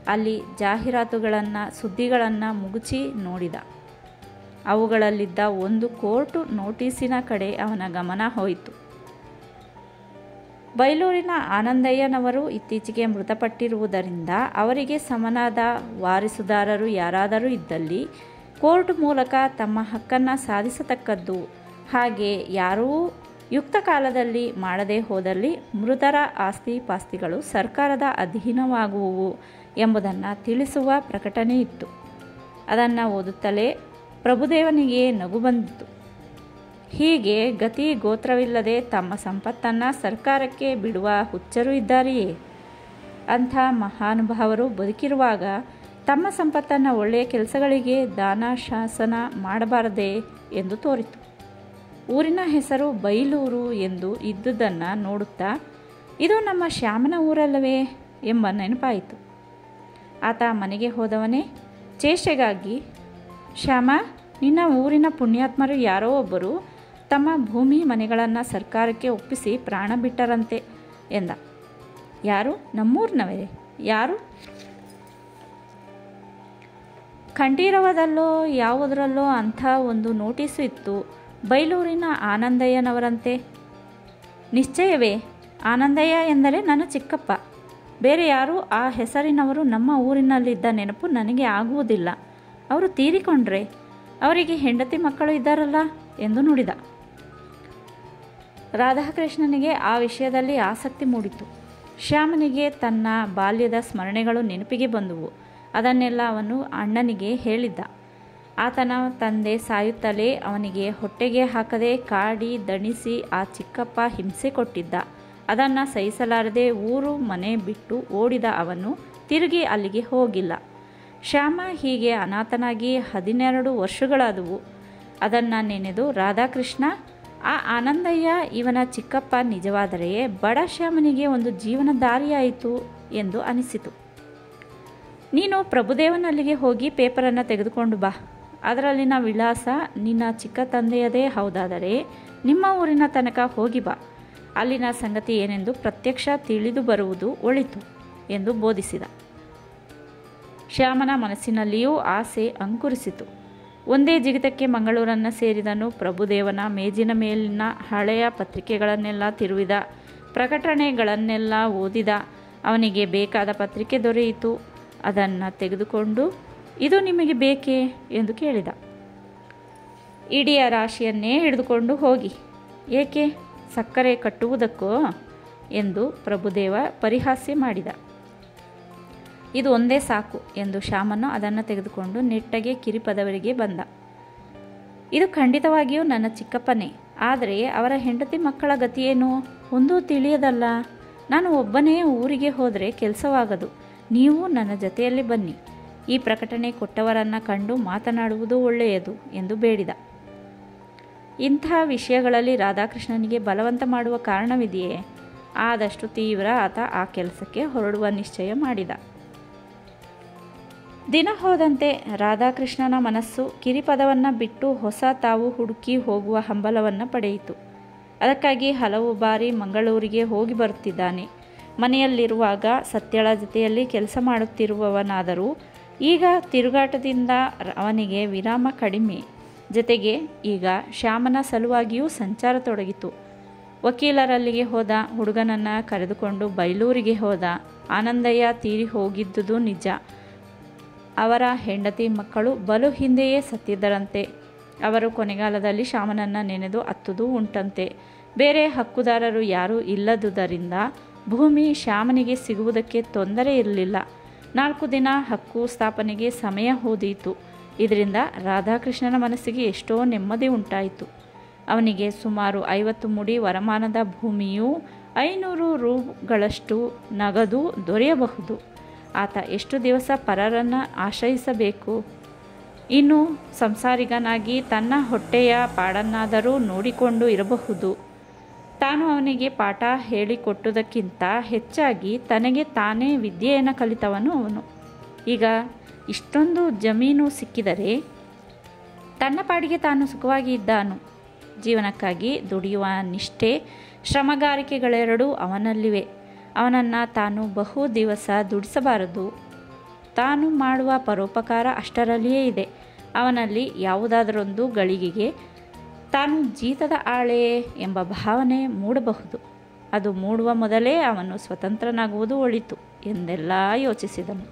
ಅಲ್ಲಿ ಜಾಹೀರಾತುಗಳನ್ನು, ಸುದ್ದಿಗಳನ್ನು ಮುಗುಚಿ ನೋಡಿದ. ಅವುಗಳಲ್ಲಿದ್ದ ಒಂದು ಕೋರ್ಟು ನೋಟಿಸಿನ ಕಡೆ ಅವನ ಗಮನ ಹೋಯಿತು. ಬೈಲೂರಿನ ಆನಂದಯ್ಯನವರು ಇತ್ತೀಚೆಗೆ ಮೃತಪಟ್ಟಿರುವುದರಿಂದ ಅವರಿಗೆ ಸಮನಾದ ವಾರಿಸುದಾರರು ಯಾರಾದರೂ ಇದ್ದಲ್ಲಿ ಕೋರ್ಟ್ ಮೂಲಕ ತಮ್ಮ ಹಕ್ಕನ್ನು ಸಾಧಿಸತಕ್ಕದ್ದು. ಹಾಗೆ ಯಾರೂ ಯುಕ್ತ ಕಾಲದಲ್ಲಿ ಮಾಡದೇ ಹೋದಲ್ಲಿ ಮೃತರ ಆಸ್ತಿ ಪಾಸ್ತಿಗಳು ಸರ್ಕಾರದ ಅಧೀನವಾಗುವುವು ಎಂಬುದನ್ನು ತಿಳಿಸುವ ಪ್ರಕಟಣೆ ಇತ್ತು. ಅದನ್ನು ಓದುತ್ತಲೇ ಪ್ರಭುದೇವನಿಗೆ ನಗು ಬಂದಿತು. ಹೀಗೆ ಗತಿ ಗೋತ್ರವಿಲ್ಲದೆ ತಮ್ಮ ಸಂಪತ್ತನ್ನು ಸರ್ಕಾರಕ್ಕೆ ಬಿಡುವ ಹುಚ್ಚರು ಇದ್ದಾರೆಯೇ? ಅಂಥ ಮಹಾನುಭಾವರು ಬದುಕಿರುವಾಗ ತಮ್ಮ ಸಂಪತ್ತನ್ನು ಒಳ್ಳೆಯ ಕೆಲಸಗಳಿಗೆ ದಾನ ಶಾಸನ ಮಾಡಬಾರದೇ ಎಂದು ತೋರಿತು. ಊರಿನ ಹೆಸರು ಬೈಲೂರು ಎಂದು ಇದ್ದುದನ್ನು ನೋಡುತ್ತಾ ಇದು ನಮ್ಮ ಶ್ಯಾಮನ ಊರಲ್ಲವೇ ಎಂಬ ನೆನಪಾಯಿತು. ಆತ ಮನೆಗೆ ಹೋದವನೇ ಚೇಷ್ಟೆಗಾಗಿ, ಶ್ಯಾಮ, ನಿನ್ನ ಊರಿನ ಪುಣ್ಯಾತ್ಮರು ಯಾರೋ ಒಬ್ಬರು ತಮ್ಮ ಭೂಮಿ ಮನೆಗಳನ್ನು ಸರ್ಕಾರಕ್ಕೆ ಒಪ್ಪಿಸಿ ಪ್ರಾಣ ಬಿಟ್ಟರಂತೆ ಎಂದ. ಯಾರು? ನಮ್ಮೂರಿನವರೇ? ಯಾರು? ಕಂಠೀರವದಲ್ಲೋ ಯಾವುದರಲ್ಲೋ ಅಂಥ ಒಂದು ನೋಟಿಸು ಇತ್ತು. ಬೈಲೂರಿನ ಆನಂದಯ್ಯನವರಂತೆ. ನಿಶ್ಚಯವೇ? ಆನಂದಯ್ಯ ಎಂದರೆ ನನ್ನ ಚಿಕ್ಕಪ್ಪ. ಬೇರೆ ಯಾರೂ ಆ ಹೆಸರಿನವರು ನಮ್ಮ ಊರಿನಲ್ಲಿದ್ದ ನೆನಪು ನನಗೆ ಆಗುವುದಿಲ್ಲ. ಅವರು ತೀರಿಕೊಂಡ್ರೆ ಅವರಿಗೆ ಹೆಂಡತಿ ಮಕ್ಕಳು ಇದ್ದಾರಲ್ಲ ಎಂದು ನುಡಿದ. ರಾಧಾಕೃಷ್ಣನಿಗೆ ಆ ವಿಷಯದಲ್ಲಿ ಆಸಕ್ತಿ ಮೂಡಿತು. ಶ್ಯಾಮನಿಗೆ ತನ್ನ ಬಾಲ್ಯದ ಸ್ಮರಣೆಗಳು ನೆನಪಿಗೆ ಬಂದುವು. ಅದನ್ನೆಲ್ಲ ಅವನು ಅಣ್ಣನಿಗೆ ಹೇಳಿದ್ದ. ಆತನ ತಂದೆ ಸಾಯುತ್ತಲೇ ಅವನಿಗೆ ಹೊಟ್ಟೆಗೆ ಹಾಕದೆ ಕಾಡಿ ದಣಿಸಿ ಆ ಚಿಕ್ಕಪ್ಪ ಹಿಂಸೆ ಕೊಟ್ಟಿದ್ದ. ಅದನ್ನು ಸಹಿಸಲಾರದೆ ಊರು ಮನೆ ಬಿಟ್ಟು ಓಡಿದ ಅವನು ತಿರುಗಿ ಅಲ್ಲಿಗೆ ಹೋಗಿಲ್ಲ. ಶ್ಯಾಮ ಹೀಗೆ ಅನಾಥನಾಗಿ 12 ವರ್ಷಗಳಾದವು. ಅದನ್ನು ನೆನೆದು ರಾಧಾಕೃಷ್ಣ, ಆ ಆನಂದಯ್ಯ ಇವನ ಚಿಕ್ಕಪ್ಪ ನಿಜವಾದರೆ ಬಡ ಶ್ಯಾಮನಿಗೆ ಒಂದು ಜೀವನ ದಾರಿಯಾಯಿತು ಎಂದು ಅನಿಸಿತು. ನೀನು ಪ್ರಭುದೇವನಲ್ಲಿಗೆ ಹೋಗಿ ಪೇಪರನ್ನು ತೆಗೆದುಕೊಂಡು ಬಾ. ಅದರಲ್ಲಿನ ವಿಳಾಸ ನಿನ್ನ ಚಿಕ್ಕ ತಂದೆಯದೇ ಹೌದಾದರೆ ನಿಮ್ಮ ಊರಿನ ತನಕ ಹೋಗಿ ಬಾ. ಅಲ್ಲಿನ ಸಂಗತಿ ಏನೆಂದು ಪ್ರತ್ಯಕ್ಷ ತಿಳಿದು ಬರುವುದು ಒಳಿತು ಎಂದು ಬೋಧಿಸಿದ. ಶ್ಯಾಮನ ಮನಸ್ಸಿನಲ್ಲಿಯೂ ಆಸೆ ಅಂಕುರಿಸಿತು. ಒಂದೇ ಜಿಗಿತಕ್ಕೆ ಮಂಗಳೂರನ್ನು ಸೇರಿದನು. ಪ್ರಭುದೇವನ ಮೇಜಿನ ಮೇಲಿನ ಹಳೆಯ ಪತ್ರಿಕೆಗಳನ್ನೆಲ್ಲ ತಿರುವಿದ. ಪ್ರಕಟಣೆಗಳನ್ನೆಲ್ಲ ಓದಿದ. ಅವನಿಗೆ ಬೇಕಾದ ಪತ್ರಿಕೆ ದೊರೆಯಿತು. ಅದನ್ನು ತೆಗೆದುಕೊಂಡು, ಇದು ನಿಮಗೆ ಬೇಕೇ ಎಂದು ಕೇಳಿದ. ಇಡೀ ರಾಶಿಯನ್ನೇ ಹಿಡಿದುಕೊಂಡು ಹೋಗಿ. ಏಕೆ? ಸಕ್ಕರೆ ಕಟ್ಟುವುದಕ್ಕೋ ಎಂದು ಪ್ರಭುದೇವ ಪರಿಹಾಸ್ಯ ಮಾಡಿದ. ಇದು ಒಂದೇ ಸಾಕು ಎಂದು ಶ್ಯಾಮನು ಅದನ್ನು ತೆಗೆದುಕೊಂಡು ನೆಟ್ಟಗೆ ಕಿರಿಪದವರಿಗೆ ಬಂದ. ಇದು ಖಂಡಿತವಾಗಿಯೂ ನನ್ನ ಚಿಕ್ಕಪ್ಪನೇ. ಆದರೆ ಅವರ ಹೆಂಡತಿ ಮಕ್ಕಳ ಗತಿಯೇನು ಒಂದೂ ತಿಳಿಯದಲ್ಲ. ನಾನು ಒಬ್ಬನೇ ಊರಿಗೆ ಹೋದರೆ ಕೆಲಸವಾಗದು. ನೀವು ನನ್ನ ಜೊತೆಯಲ್ಲಿ ಬನ್ನಿ. ಈ ಪ್ರಕಟಣೆ ಕೊಟ್ಟವರನ್ನು ಕಂಡು ಮಾತನಾಡುವುದು ಒಳ್ಳೆಯದು ಎಂದು ಬೇಡಿದ. ಇಂಥ ವಿಷಯಗಳಲ್ಲಿ ರಾಧಾಕೃಷ್ಣನಿಗೆ ಬಲವಂತ ಮಾಡುವ ಕಾರಣವಿದೆಯೇ? ಆದಷ್ಟು ತೀವ್ರ ಆತ ಆ ಕೆಲಸಕ್ಕೆ ಹೊರಡುವ ನಿಶ್ಚಯ ಮಾಡಿದ. ದಿನ ಹೋದಂತೆ ರಾಧಾಕೃಷ್ಣನ ಮನಸ್ಸು ಕಿರಿಪದವನ್ನು ಬಿಟ್ಟು ಹೊಸ ತಾವು ಹುಡುಕಿ ಹೋಗುವ ಹಂಬಲವನ್ನು ಪಡೆಯಿತು. ಅದಕ್ಕಾಗಿ ಹಲವು ಬಾರಿ ಮಂಗಳೂರಿಗೆ ಹೋಗಿ ಬರುತ್ತಿದ್ದಾನೆ. ಮನೆಯಲ್ಲಿರುವಾಗ ಸತ್ಯಳ ಜೊತೆಯಲ್ಲಿ ಕೆಲಸ ಮಾಡುತ್ತಿರುವವನಾದರೂ ಈಗ ತಿರುಗಾಟದಿಂದ ಅವನಿಗೆ ವಿರಾಮ ಕಡಿಮೆ. ಜೊತೆಗೆ ಈಗ ಶ್ಯಾಮನ ಸಲುವಾಗಿಯೂ ಸಂಚಾರ ತೊಡಗಿತು. ವಕೀಲರಲ್ಲಿಗೆ ಹೋದ. ಹುಡುಗನನ್ನು ಕರೆದುಕೊಂಡು ಬೈಲೂರಿಗೆ ಹೋದ. ಆನಂದಯ್ಯ ತೀರಿ ಹೋಗಿದ್ದುದು ನಿಜ. ಅವರ ಹೆಂಡತಿ ಮಕ್ಕಳು ಬಲು ಹಿಂದೆಯೇ ಸತ್ತಿದ್ದರಂತೆ. ಅವರು ಕೊನೆಗಾಲದಲ್ಲಿ ಶ್ಯಾಮನನ್ನು ನೆನೆದು ಹತ್ತುವುದೂ ಉಂಟಂತೆ. ಬೇರೆ ಹಕ್ಕುದಾರರು ಯಾರೂ ಇಲ್ಲದುದರಿಂದ ಭೂಮಿ ಶ್ಯಾಮನಿಗೆ ಸಿಗುವುದಕ್ಕೆ ತೊಂದರೆ ಇರಲಿಲ್ಲ. 4 ದಿನ ಹಕ್ಕು ಸ್ಥಾಪನೆಗೆ ಸಮಯ ಹೋದೀತು. ಇದರಿಂದ ರಾಧಾಕೃಷ್ಣನ ಮನಸ್ಸಿಗೆ ಎಷ್ಟೋ ನೆಮ್ಮದಿ ಉಂಟಾಯಿತು. ಅವನಿಗೆ ಸುಮಾರು 50 ಮುಡಿ ವರಮಾನದ ಭೂಮಿಯೂ 500 ರೂಗಳಷ್ಟು ನಗದು ದೊರೆಯಬಹುದು. ಆತ ಎಷ್ಟು ದಿವಸ ಪರರನ್ನು ಆಶ್ರಯಿಸಬೇಕು? ಇನ್ನು ಸಂಸಾರಿಗನಾಗಿ ತನ್ನ ಹೊಟ್ಟೆಯ ಪಾಡನ್ನಾದರೂ ನೋಡಿಕೊಂಡು ಇರಬಹುದು. ತಾನು ಅವನಿಗೆ ಪಾಠ ಹೇಳಿಕೊಟ್ಟುದಕ್ಕಿಂತ ಹೆಚ್ಚಾಗಿ ತನಗೆ ತಾನೇ ವಿದ್ಯೆಯನ್ನು ಕಲಿತವನು ಅವನು. ಈಗ ಇಷ್ಟೊಂದು ಜಮೀನು ಸಿಕ್ಕಿದರೆ ತನ್ನ ಪಾಡಿಗೆ ತಾನು ಸುಖವಾಗಿ ಇದ್ದಾನು. ಜೀವನಕ್ಕಾಗಿ ದುಡಿಯುವ ನಿಷ್ಠೆ, ಶ್ರಮಗಾರಿಕೆಗಳೆರಡೂ ಅವನಲ್ಲಿವೆ. ಅವನನ್ನು ತಾನು ಬಹು ದಿವಸ ದುಡಿಸಬಾರದು. ತಾನು ಮಾಡುವ ಪರೋಪಕಾರ ಅಷ್ಟರಲ್ಲಿಯೇ ಇದೆ. ಅವನಲ್ಲಿ ಯಾವುದಾದರೊಂದು ಗಳಿಗೆಗೆ ತಾನು ಜೀತದ ಆಳೆ ಎಂಬ ಭಾವನೆ ಮೂಡಬಹುದು. ಅದು ಮೂಡುವ ಮೊದಲೇ ಅವನು ಸ್ವತಂತ್ರನಾಗುವುದು ಒಳಿತು ಎಂದೆಲ್ಲ ಯೋಚಿಸಿದನು.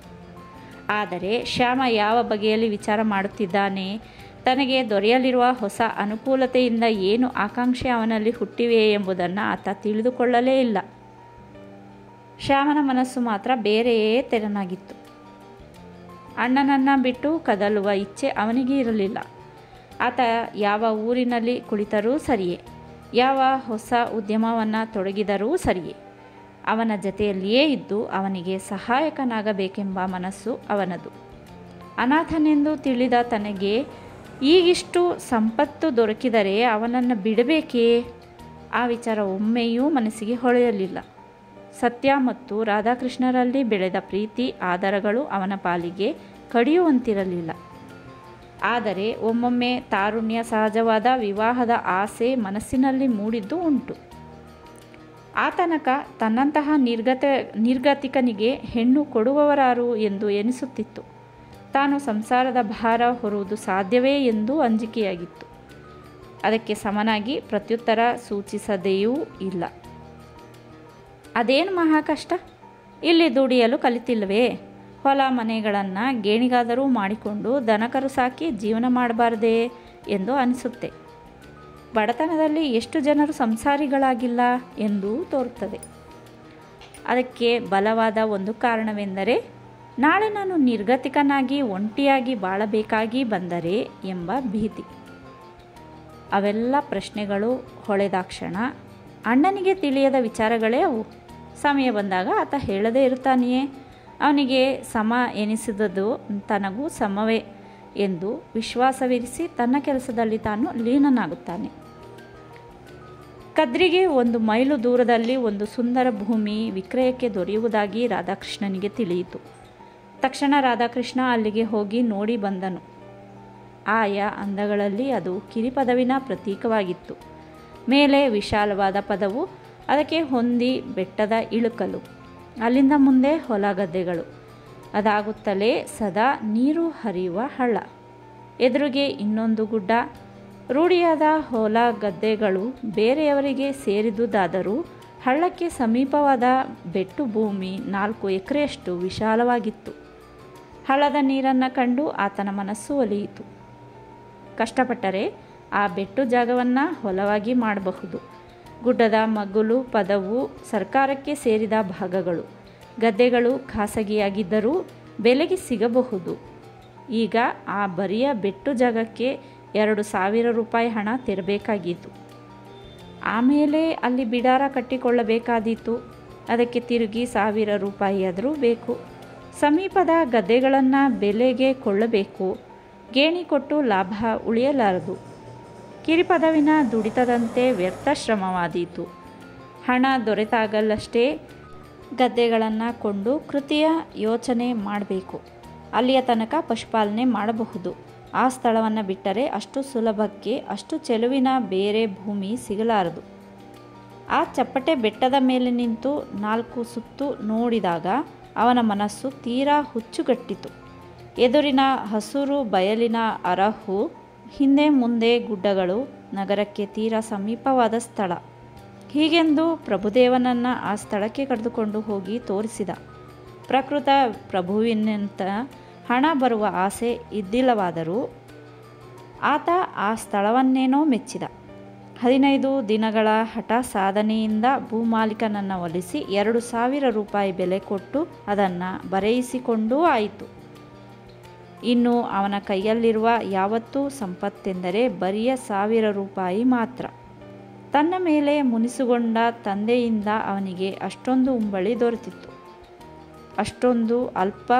ಆದರೆ ಶ್ಯಾಮ ಯಾವ ಬಗೆಯಲ್ಲಿ ವಿಚಾರ ಮಾಡುತ್ತಿದ್ದಾನೆ, ತನಗೆ ದೊರೆಯಲಿರುವ ಹೊಸ ಅನುಕೂಲತೆಯಿಂದ ಏನು ಆಕಾಂಕ್ಷೆ ಅವನಲ್ಲಿ ಹುಟ್ಟಿವೆ ಎಂಬುದನ್ನು ಆತ ತಿಳಿದುಕೊಳ್ಳಲೇ ಇಲ್ಲ. ಶ್ಯಾಮನ ಮನಸ್ಸು ಮಾತ್ರ ಬೇರೆಯೇ ತೆರನಾಗಿತ್ತು. ಅಣ್ಣನನ್ನು ಬಿಟ್ಟು ಕದಲುವ ಇಚ್ಛೆ ಅವನಿಗೆ ಇರಲಿಲ್ಲ. ಆತ ಯಾವ ಊರಿನಲ್ಲಿ ಕುಳಿತರೂ ಸರಿಯೇ, ಯಾವ ಹೊಸ ಉದ್ಯಮವನ್ನು ತೊಡಗಿದರೂ ಸರಿಯೇ, ಅವನ ಜತೆಯಲ್ಲಿಯೇ ಇದ್ದು ಅವನಿಗೆ ಸಹಾಯಕನಾಗಬೇಕೆಂಬ ಮನಸ್ಸು ಅವನದು. ಅನಾಥನೆಂದು ತಿಳಿದ ತನಗೆ ಈಗಿಷ್ಟು ಸಂಪತ್ತು ದೊರಕಿದರೆ ಅವನನ್ನು ಬಿಡಬೇಕೇ? ಆ ವಿಚಾರ ಒಮ್ಮೆಯೂ ಮನಸ್ಸಿಗೆ ಹೊಳೆಯಲಿಲ್ಲ. ಸತ್ಯ ಮತ್ತು ರಾಧಾಕೃಷ್ಣರಲ್ಲಿ ಬೆಳೆದ ಪ್ರೀತಿ ಆದರಗಳು ಅವನ ಪಾಲಿಗೆ ಕಡಿಯುವಂತಿರಲಿಲ್ಲ. ಆದರೆ ಒಮ್ಮೊಮ್ಮೆ ತಾರುಣ್ಯ ಸಹಜವಾದ ವಿವಾಹದ ಆಸೆ ಮನಸ್ಸಿನಲ್ಲಿ ಮೂಡಿದ್ದು ಉಂಟು. ಆ ತನಕ ತನ್ನಂತಹ ನಿರ್ಗತಿಕನಿಗೆ ಹೆಣ್ಣು ಕೊಡುವವರಾರು ಎಂದು ಎನಿಸುತ್ತಿತ್ತು. ತಾನು ಸಂಸಾರದ ಭಾರ ಹೊರುವುದು ಸಾಧ್ಯವೇ ಎಂದು ಅಂಜಿಕೆಯಾಗಿತ್ತು. ಅದಕ್ಕೆ ಸಮನಾಗಿ ಪ್ರತ್ಯುತ್ತರ ಸೂಚಿಸದೆಯೂ ಇಲ್ಲ. ಅದೇನು ಮಹಾ ಕಷ್ಟ? ಇಲ್ಲಿ ದುಡಿಯಲು ಕಲಿತಿಲ್ಲವೇ? ಹೊಲ ಮನೆಗಳನ್ನು ಗೇಣಿಗಾದರೂ ಮಾಡಿಕೊಂಡು ದನಕರು ಸಾಕಿ ಜೀವನ ಮಾಡಬಾರದೇ ಎಂದು ಅನಿಸುತ್ತೆ. ಬಡತನದಲ್ಲಿ ಎಷ್ಟು ಜನರು ಸಂಸಾರಿಗಳಾಗಿಲ್ಲ ಎಂದು ತೋರುತ್ತದೆ. ಅದಕ್ಕೆ ಬಲವಾದ ಒಂದು ಕಾರಣವೆಂದರೆ, ನಾಳೆ ನಾನು ನಿರ್ಗತಿಕನಾಗಿ ಒಂಟಿಯಾಗಿ ಬಾಳಬೇಕಾಗಿ ಬಂದರೆ ಎಂಬ ಭೀತಿ. ಅವೆಲ್ಲ ಪ್ರಶ್ನೆಗಳು ಹೊಳೆದಾಕ್ಷಣ ಅಣ್ಣನಿಗೆ ತಿಳಿಯದ ವಿಚಾರಗಳೇ ಅವು. ಸಮಯ ಬಂದಾಗ ಆತ ಹೇಳದೇ ಇರುತ್ತಾನೆಯೇ? ಅವನಿಗೆ ಸಮ ಎನಿಸಿದುದು ತನಗೂ ಸಮವೇ ಎಂದು ವಿಶ್ವಾಸವಿರಿಸಿ ತನ್ನ ಕೆಲಸದಲ್ಲಿ ತಾನು ಲೀನನಾಗುತ್ತಾನೆ. ಕದ್ರಿಗೆ 1 ಮೈಲು ದೂರದಲ್ಲಿ ಒಂದು ಸುಂದರ ಭೂಮಿ ವಿಕ್ರಯಕ್ಕೆ ದೊರೆಯುವುದಾಗಿ ರಾಧಾಕೃಷ್ಣನಿಗೆ ತಿಳಿಯಿತು. ತಕ್ಷಣ ರಾಧಾಕೃಷ್ಣ ಅಲ್ಲಿಗೆ ಹೋಗಿ ನೋಡಿ ಬಂದನು. ಆಯಾ ಅಂದಗಳಲ್ಲಿ ಅದು ಕಿರಿಪದವಿನ ಪ್ರತೀಕವಾಗಿತ್ತು. ಮೇಲೆ ವಿಶಾಲವಾದ ಪದವು, ಅದಕ್ಕೆ ಹೊಂದಿ ಬೆಟ್ಟದ ಇಳುಕಲು, ಅಲ್ಲಿಂದ ಮುಂದೆ ಹೊಲ ಗದ್ದೆಗಳು, ಅದಾಗುತ್ತಲೇ ಸದಾ ನೀರು ಹರಿಯುವ ಹಳ್ಳ, ಎದುರಿಗೆ ಇನ್ನೊಂದು ಗುಡ್ಡ. ರೂಢಿಯಾದ ಹೊಲ ಗದ್ದೆಗಳು ಬೇರೆಯವರಿಗೆ ಸೇರಿದುದಾದರೂ ಹಳ್ಳಕ್ಕೆ ಸಮೀಪವಾದ ಬೆಟ್ಟು ಭೂಮಿ 4 ಎಕರೆಯಷ್ಟು ವಿಶಾಲವಾಗಿತ್ತು. ಹಳ್ಳದ ನೀರನ್ನು ಕಂಡು ಆತನ ಮನಸ್ಸು ಒಲಿಯಿತು. ಕಷ್ಟಪಟ್ಟರೆ ಆ ಬೆಟ್ಟು ಜಾಗವನ್ನು ಹೊಲವಾಗಿ ಮಾಡಬಹುದು. ಗುಡ್ಡದ ಮಗ್ಗುಲು ಪದವು ಸರ್ಕಾರಕ್ಕೆ ಸೇರಿದ ಭಾಗಗಳು. ಗದ್ದೆಗಳು ಖಾಸಗಿಯಾಗಿದ್ದರೂ ಬೆಲೆಗೆ ಸಿಗಬಹುದು. ಈಗ ಆ ಬರಿಯ ಬೆಟ್ಟು ಜಾಗಕ್ಕೆ 2,000 ರೂಪಾಯಿ ಹಣ ತೆರಬೇಕಾಗಿತ್ತು. ಆಮೇಲೆ ಅಲ್ಲಿ ಬಿಡಾರ ಕಟ್ಟಿಕೊಳ್ಳಬೇಕಾದೀತು. ಅದಕ್ಕೆ ತಿರುಗಿ 1,000 ರೂಪಾಯಿಯಾದರೂ ಬೇಕು. ಸಮೀಪದ ಗದ್ದೆಗಳನ್ನು ಬೆಲೆಗೆ ಕೊಳ್ಳಬೇಕು. ಗೇಣಿ ಕೊಟ್ಟು ಲಾಭ ಉಳಿಯಲಾರದು. ಕಿರಿಪದವಿನ ದುಡಿತದಂತೆ ವ್ಯರ್ಥ ಶ್ರಮವಾದೀತು. ಹಣ ದೊರೆತಾಗಲಷ್ಟೇ ಗದ್ದೆಗಳನ್ನು ಕೊಂಡು ಕೃತಿಯ ಯೋಚನೆ ಮಾಡಬೇಕು. ಅಲ್ಲಿಯ ತನಕ ಪಶುಪಾಲನೆ ಮಾಡಬಹುದು. ಆ ಸ್ಥಳವನ್ನು ಬಿಟ್ಟರೆ ಅಷ್ಟು ಸುಲಭಕ್ಕೆ ಅಷ್ಟು ಚೆಲುವಿನ ಬೇರೆ ಭೂಮಿ ಸಿಗಲಾರದು. ಆ ಚಪ್ಪಟೆ ಬೆಟ್ಟದ ಮೇಲೆ ನಿಂತು 4 ಸುತ್ತು ನೋಡಿದಾಗ ಅವನ ಮನಸ್ಸು ತೀರಾ ಹುಚ್ಚುಗಟ್ಟಿತು. ಎದುರಿನ ಹಸುರು ಬಯಲಿನ ಅರಹು, ಹಿಂದೆ ಮುಂದೆ ಗುಡ್ಡಗಳು, ನಗರಕ್ಕೆ ತೀರಾ ಸಮೀಪವಾದ ಸ್ಥಳ. ಹೀಗೆಂದು ಪ್ರಭುದೇವನನ್ನು ಆ ಸ್ಥಳಕ್ಕೆ ಕರೆದುಕೊಂಡು ಹೋಗಿ ತೋರಿಸಿದ. ಪ್ರಕೃತ ಪ್ರಭುವಿನಂತ ಹಣ ಬರುವ ಆಸೆ ಇದ್ದಿಲ್ಲವಾದರೂ ಆತ ಆ ಸ್ಥಳವನ್ನೇನೋ ಮೆಚ್ಚಿದ. 15 ದಿನಗಳ ಹಠ ಸಾಧನೆಯಿಂದ ಭೂಮಾಲೀಕನನ್ನು ಒಲಿಸಿ 2,000 ರೂಪಾಯಿ ಬೆಲೆ ಕೊಟ್ಟು ಅದನ್ನು ಬರೆಯಿಸಿಕೊಂಡೂ ಆಯಿತು. ಇನ್ನು ಅವನ ಕೈಯಲ್ಲಿರುವ ಯಾವತ್ತೂ ಸಂಪತ್ತೆಂದರೆ ಬರಿಯ 1,000 ರೂಪಾಯಿ ಮಾತ್ರ. ತನ್ನ ಮೇಲೆ ಮುನಿಸುಗೊಂಡ ತಂದೆಯಿಂದ ಅವನಿಗೆ ಅಷ್ಟೊಂದು ಉಂಬಳಿ ದೊರೆತಿತ್ತು. ಅಷ್ಟೊಂದು ಅಲ್ಪ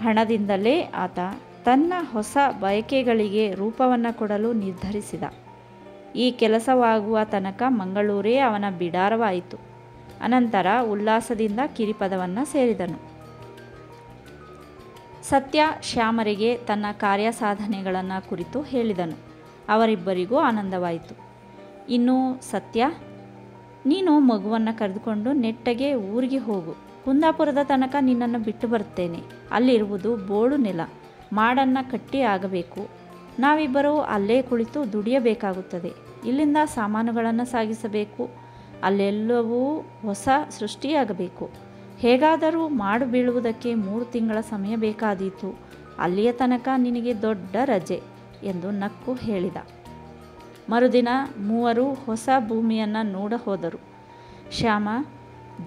ಹಣದಿಂದಲೇ ಆತ ತನ್ನ ಹೊಸ ಬಯಕೆಗಳಿಗೆ ರೂಪವನ್ನು ಕೊಡಲು ನಿರ್ಧರಿಸಿದ. ಈ ಕೆಲಸವಾಗುವ ತನಕ ಮಂಗಳೂರೇ ಅವನ ಬಿಡಾರವಾಯಿತು. ಅನಂತರ ಉಲ್ಲಾಸದಿಂದ ಕಿರಿಪದವನ್ನು ಸೇರಿದನು. ಸತ್ಯ ಶ್ಯಾಮರಿಗೆ ತನ್ನ ಕಾರ್ಯಸಾಧನೆಗಳನ್ನು ಕುರಿತು ಹೇಳಿದನು. ಅವರಿಬ್ಬರಿಗೂ ಆನಂದವಾಯಿತು. ಇನ್ನು ಸತ್ಯ, ನೀನು ಮಗುವನ್ನು ಕರೆದುಕೊಂಡು ನೆಟ್ಟಗೆ ಊರಿಗೆ ಹೋಗು. ಕುಂದಾಪುರದ ತನಕ ನಿನ್ನನ್ನು ಬಿಟ್ಟು ಬರುತ್ತೇನೆ. ಅಲ್ಲಿರುವುದು ಬೋಳು ನೆಲ, ಮಾಡನ್ನು ಕಟ್ಟಿ ಆಗಬೇಕು. ನಾವಿಬ್ಬರೂ ಅಲ್ಲೇ ಕುಳಿತು ದುಡಿಯಬೇಕಾಗುತ್ತದೆ. ಇಲ್ಲಿಂದ ಸಾಮಾನುಗಳನ್ನು ಸಾಗಿಸಬೇಕು. ಅಲ್ಲೆಲ್ಲವೂ ಹೊಸ ಸೃಷ್ಟಿಯಾಗಬೇಕು. ಹೇಗಾದರೂ ಮಾಡು ಬೀಳುವುದಕ್ಕೆ 3 ತಿಂಗಳ ಸಮಯ ಬೇಕಾದೀತು. ಅಲ್ಲಿಯ ತನಕ ನಿನಗೆ ದೊಡ್ಡ ರಜೆ ಎಂದು ನಕ್ಕು ಹೇಳಿದ. ಮರುದಿನ ಮೂವರು ಹೊಸ ಭೂಮಿಯನ್ನು ನೋಡ ಹೋದರು. ಶ್ಯಾಮ,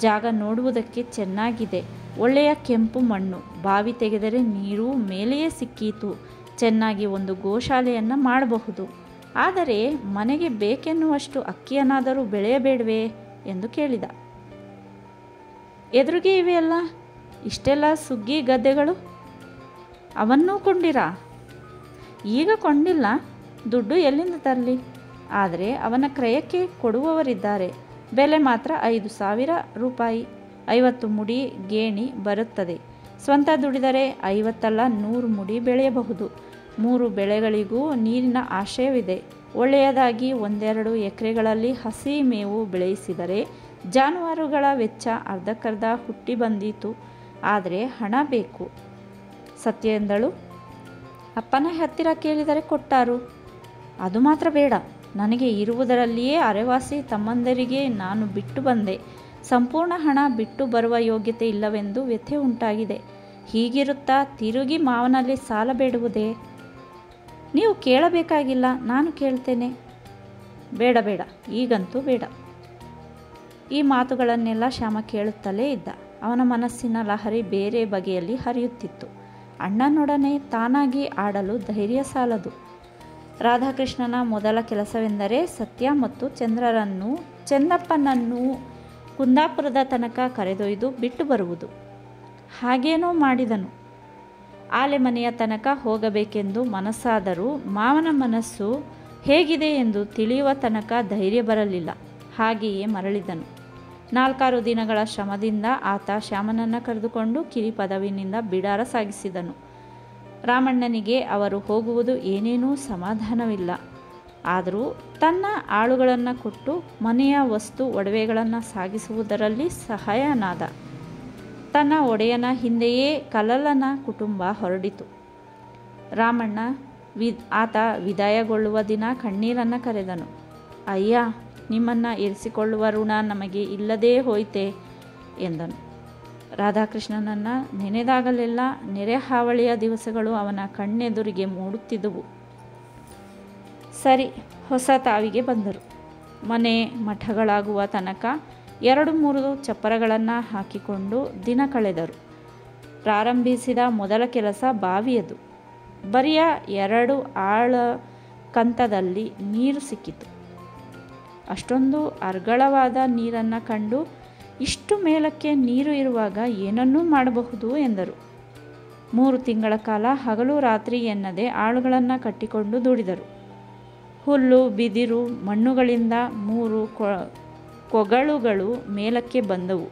ಜಾಗ ನೋಡುವುದಕ್ಕೆ ಚೆನ್ನಾಗಿದೆ. ಒಳ್ಳೆಯ ಕೆಂಪು ಮಣ್ಣು, ಬಾವಿ ತೆಗೆದರೆ ನೀರು ಮೇಲೆಯೇ ಸಿಕ್ಕೀತು. ಚೆನ್ನಾಗಿ ಒಂದು ಗೋಶಾಲೆಯನ್ನು ಮಾಡಬಹುದು. ಆದರೆ ಮನೆಗೆ ಬೇಕೆನ್ನುವಷ್ಟು ಅಕ್ಕಿಯನ್ನಾದರೂ ಬೆಳೆಯಬೇಡವೇ ಎಂದು ಕೇಳಿದ. ಎದುರಿಗೆ ಇವೆಯಲ್ಲ, ಇಷ್ಟೆಲ್ಲ ಸುಗ್ಗಿ ಗದ್ದೆಗಳು, ಅವನ್ನೂ ಕೊಂಡಿರಾ? ಈಗ ಕೊಂಡಿಲ್ಲ. ದುಡ್ಡು ಎಲ್ಲಿಂದ ತರಲಿ? ಆದರೆ ಅವನ ಕ್ರಯಕ್ಕೆ ಕೊಡುವವರಿದ್ದಾರೆ. ಬೆಲೆ ಮಾತ್ರ 5,000 ರೂಪಾಯಿ. 50 ಮುಡಿ ಗೇಣಿ ಬರುತ್ತದೆ. ಸ್ವಂತ ದುಡಿದರೆ 50 ಅಲ್ಲ 100 ಮುಡಿ ಬೆಳೆಯಬಹುದು. 3 ಬೆಳೆಗಳಿಗೂ ನೀರಿನ ಆಶ್ರಯವಿದೆ. ಒಳ್ಳೆಯದಾಗಿ 1-2 ಎಕರೆಗಳಲ್ಲಿ ಹಸಿ ಮೇವು ಬೆಳೆಯಿಸಿದರೆ ಜಾನುವಾರುಗಳ ವೆಚ್ಚ ಅರ್ಧಕ್ಕರ್ಧ ಹುಟ್ಟಿ ಬಂದೀತು. ಆದರೆ ಹಣ ಬೇಕು. ಸತ್ಯ ಎಂದಳು. ಅಪ್ಪನ ಹತ್ತಿರ ಕೇಳಿದರೆ ಕೊಟ್ಟಾರು. ಅದು ಮಾತ್ರ ಬೇಡ. ನನಗೆ ಇರುವುದರಲ್ಲಿಯೇ ಅರೆವಾಸಿ ತಮ್ಮಂದರಿಗೆ ನಾನು ಬಿಟ್ಟು ಬಂದೆ. ಸಂಪೂರ್ಣ ಹಣ ಬಿಟ್ಟು ಬರುವ ಯೋಗ್ಯತೆ ಇಲ್ಲವೆಂದು ವ್ಯಥೆ ಉಂಟಾಗಿದೆ. ಹೀಗಿರುತ್ತಾ ತಿರುಗಿ ಮಾವನಲ್ಲಿ ಸಾಲ ಬೇಡುವುದೇ? ನೀವು ಕೇಳಬೇಕಾಗಿಲ್ಲ, ನಾನು ಕೇಳ್ತೇನೆ. ಬೇಡ ಬೇಡ, ಈಗಂತೂ ಬೇಡ. ಈ ಮಾತುಗಳನ್ನೆಲ್ಲ ಶ್ಯಾಮ ಕೇಳುತ್ತಲೇ ಇದ್ದ. ಅವನ ಮನಸ್ಸಿನ ಲಹರಿ ಬೇರೆ ಬಗೆಯಲ್ಲಿ ಹರಿಯುತ್ತಿತ್ತು. ಅಣ್ಣನೊಡನೆ ತಾನಾಗಿ ಆಡಲು ಧೈರ್ಯ ಸಾಲದು. ರಾಧಾಕೃಷ್ಣನ ಮೊದಲ ಕೆಲಸವೆಂದರೆ ಸತ್ಯ ಮತ್ತು ಚಂದಪ್ಪನನ್ನು ಕುಂದಾಪುರದ ತನಕ ಕರೆದೊಯ್ದು ಬಿಟ್ಟು ಬರುವುದು. ಹಾಗೇನೋ ಮಾಡಿದನು. ಆಲೆಮನೆಯ ತನಕ ಹೋಗಬೇಕೆಂದು ಮನಸ್ಸಾದರೂ ಮಾವನ ಮನಸ್ಸು ಹೇಗಿದೆ ಎಂದು ತಿಳಿಯುವ ತನಕ ಧೈರ್ಯ ಬರಲಿಲ್ಲ. ಹಾಗೆಯೇ ಮರಳಿದನು. 4-6 ದಿನಗಳ ಶ್ರಮದಿಂದ ಆತ ಶ್ಯಾಮನನ್ನು ಕರೆದುಕೊಂಡು ಕಿರಿಪದವಿನಿಂದ ಬಿಡಾರ ಸಾಗಿಸಿದನು. ರಾಮಣ್ಣನಿಗೆ ಅವರು ಹೋಗುವುದು ಏನೇನೂ ಸಮಾಧಾನವಿಲ್ಲ. ಆದರೂ ತನ್ನ ಆಳುಗಳನ್ನು ಕೊಟ್ಟು ಮನೆಯ ವಸ್ತು ಒಡವೆಗಳನ್ನು ಸಾಗಿಸುವುದರಲ್ಲಿ ಸಹಾಯನಾದ. ತನ್ನ ಒಡೆಯನ ಹಿಂದೆಯೇ ಕಲ್ಲಲನ ಕುಟುಂಬ ಹೊರಡಿತು. ರಾಮಣ್ಣ ಆತ ವಿದಾಯಗೊಳ್ಳುವ ದಿನ ಕಣ್ಣೀರನ್ನು ಕರೆದನು. ಅಯ್ಯ, ನಿಮ್ಮನ್ನು ಇರಿಸಿಕೊಳ್ಳುವ ಋಣ ನಮಗೆ ಇಲ್ಲದೇ ಹೋಯಿತೆ ಎಂದನು. ರಾಧಾಕೃಷ್ಣನನ್ನು ನೆನೆದಾಗಲೆಲ್ಲ ನೆರೆಹಾವಳಿಯ ದಿವಸಗಳು ಅವನ ಕಣ್ಣೆದುರಿಗೆ ಮೂಡುತ್ತಿದ್ದುವು. ಸರಿ, ಹೊಸ ತಾವಿಗೆ ಬಂದರು. ಮನೆ ಮಠಗಳಾಗುವ ತನಕ 2-3 ಚಪ್ಪರಗಳನ್ನು ಹಾಕಿಕೊಂಡು ದಿನ ಕಳೆದರು. ಪ್ರಾರಂಭಿಸಿದ ಮೊದಲ ಕೆಲಸ ಬಾವಿಯದು. ಬರಿಯ 2 ಆಳ ಕಂತದಲ್ಲಿ ನೀರು ಸಿಕ್ಕಿತು. ಅಷ್ಟೊಂದು ಅರ್ಗಳವಾದ ನೀರನ್ನು ಕಂಡು ಇಷ್ಟು ಮೇಲಕ್ಕೆ ನೀರು ಇರುವಾಗ ಏನನ್ನೂ ಮಾಡಬಹುದು ಎಂದರು. 3 ತಿಂಗಳ ಕಾಲ ಹಗಲು ರಾತ್ರಿ ಎನ್ನದೆ ಆಳುಗಳನ್ನು ಕಟ್ಟಿಕೊಂಡು ದುಡಿದರು. ಹುಲ್ಲು ಬಿದಿರು ಮಣ್ಣುಗಳಿಂದ 3 ಕೊಗಳುಗಳು ಮೇಲಕ್ಕೆ ಬಂದವು.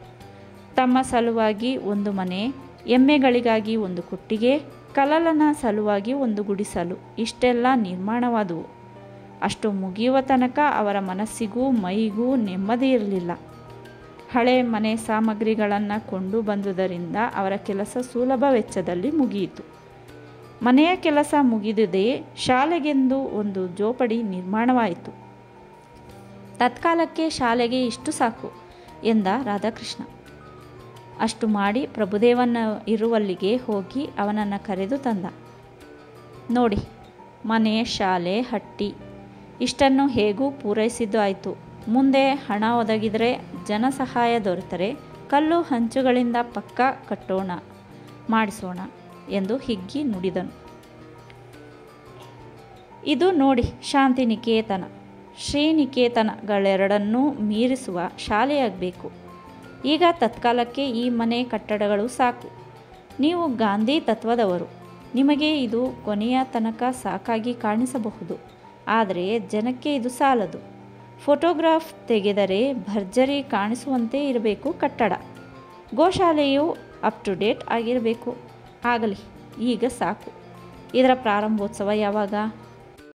ತಮ್ಮ ಸಲುವಾಗಿ 1 ಮನೆ, ಎಮ್ಮೆಗಳಿಗಾಗಿ 1 ಕೊಟ್ಟಿಗೆ, ಕಲ್ಲಲನ ಸಲುವಾಗಿ 1 ಗುಡಿಸಲು, ಇಷ್ಟೆಲ್ಲ ನಿರ್ಮಾಣವಾದವು. ಅಷ್ಟು ಮುಗಿಯುವ ತನಕ ಅವರ ಮನಸ್ಸಿಗೂ ಮೈಗೂ ನೆಮ್ಮದಿ ಇರಲಿಲ್ಲ. ಹಳೆ ಮನೆ ಸಾಮಗ್ರಿಗಳನ್ನು ಕೊಂಡು ಬಂದುದರಿಂದ ಅವರ ಕೆಲಸ ಸುಲಭ ವೆಚ್ಚದಲ್ಲಿ ಮುಗಿಯಿತು. ಮನೆಯ ಕೆಲಸ ಮುಗಿದುದೇ ಶಾಲೆಗೆಂದು 1 ಜೋಪಡಿ ನಿರ್ಮಾಣವಾಯಿತು. ತತ್ಕಾಲಕ್ಕೆ ಶಾಲೆಗೆ ಇಷ್ಟು ಸಾಕು ಎಂದ ರಾಧಾಕೃಷ್ಣ. ಅಷ್ಟು ಮಾಡಿ ಪ್ರಭುದೇವನ ಇರುವಲ್ಲಿಗೆ ಹೋಗಿ ಅವನನ್ನು ಕರೆದು ತಂದ. ನೋಡಿ, ಮನೆ, ಶಾಲೆ, ಹಟ್ಟಿ ಇಷ್ಟನ್ನು ಹೇಗೂ ಪೂರೈಸಿದ್ದು ಆಯಿತು. ಮುಂದೆ ಹಣ ಒದಗಿದರೆ, ಜನ ಸಹಾಯ ದೊರೆತರೆ ಕಲ್ಲು ಹಂಚುಗಳಿಂದ ಪಕ್ಕ ಕಟ್ಟೋಣ, ಮಾಡಿಸೋಣ ಎಂದು ಹಿಗ್ಗಿ ನುಡಿದನು. ಇದು ನೋಡಿ ಶಾಂತಿನಿಕೇತನ, ಶ್ರೀನಿಕೇತನಗಳೆರಡನ್ನೂ ಮೀರಿಸುವ ಶಾಲೆಯಾಗಬೇಕು. ಈಗ ತತ್ಕಾಲಕ್ಕೆ ಈ ಮನೆ ಕಟ್ಟಡಗಳು ಸಾಕು. ನೀವು ಗಾಂಧಿ ತತ್ವದವರು, ನಿಮಗೆ ಇದು ಕೊನೆಯ ತನಕ ಸಾಕಾಗಿ ಕಾಣಿಸಬಹುದು. ಆದರೆ ಜನಕ್ಕೆ ಇದು ಸಾಲದು. ಫೋಟೋಗ್ರಾಫ್ ತೆಗೆದರೆ ಭರ್ಜರಿ ಕಾಣಿಸುವಂತೆ ಇರಬೇಕು ಕಟ್ಟಡ. ಗೋಶಾಲೆಯು ಅಪ್ ಟು ಡೇಟ್ ಆಗಿರಬೇಕು. ಆಗಲಿ, ಈಗ ಸಾಕು. ಇದರ ಪ್ರಾರಂಭೋತ್ಸವ ಯಾವಾಗ?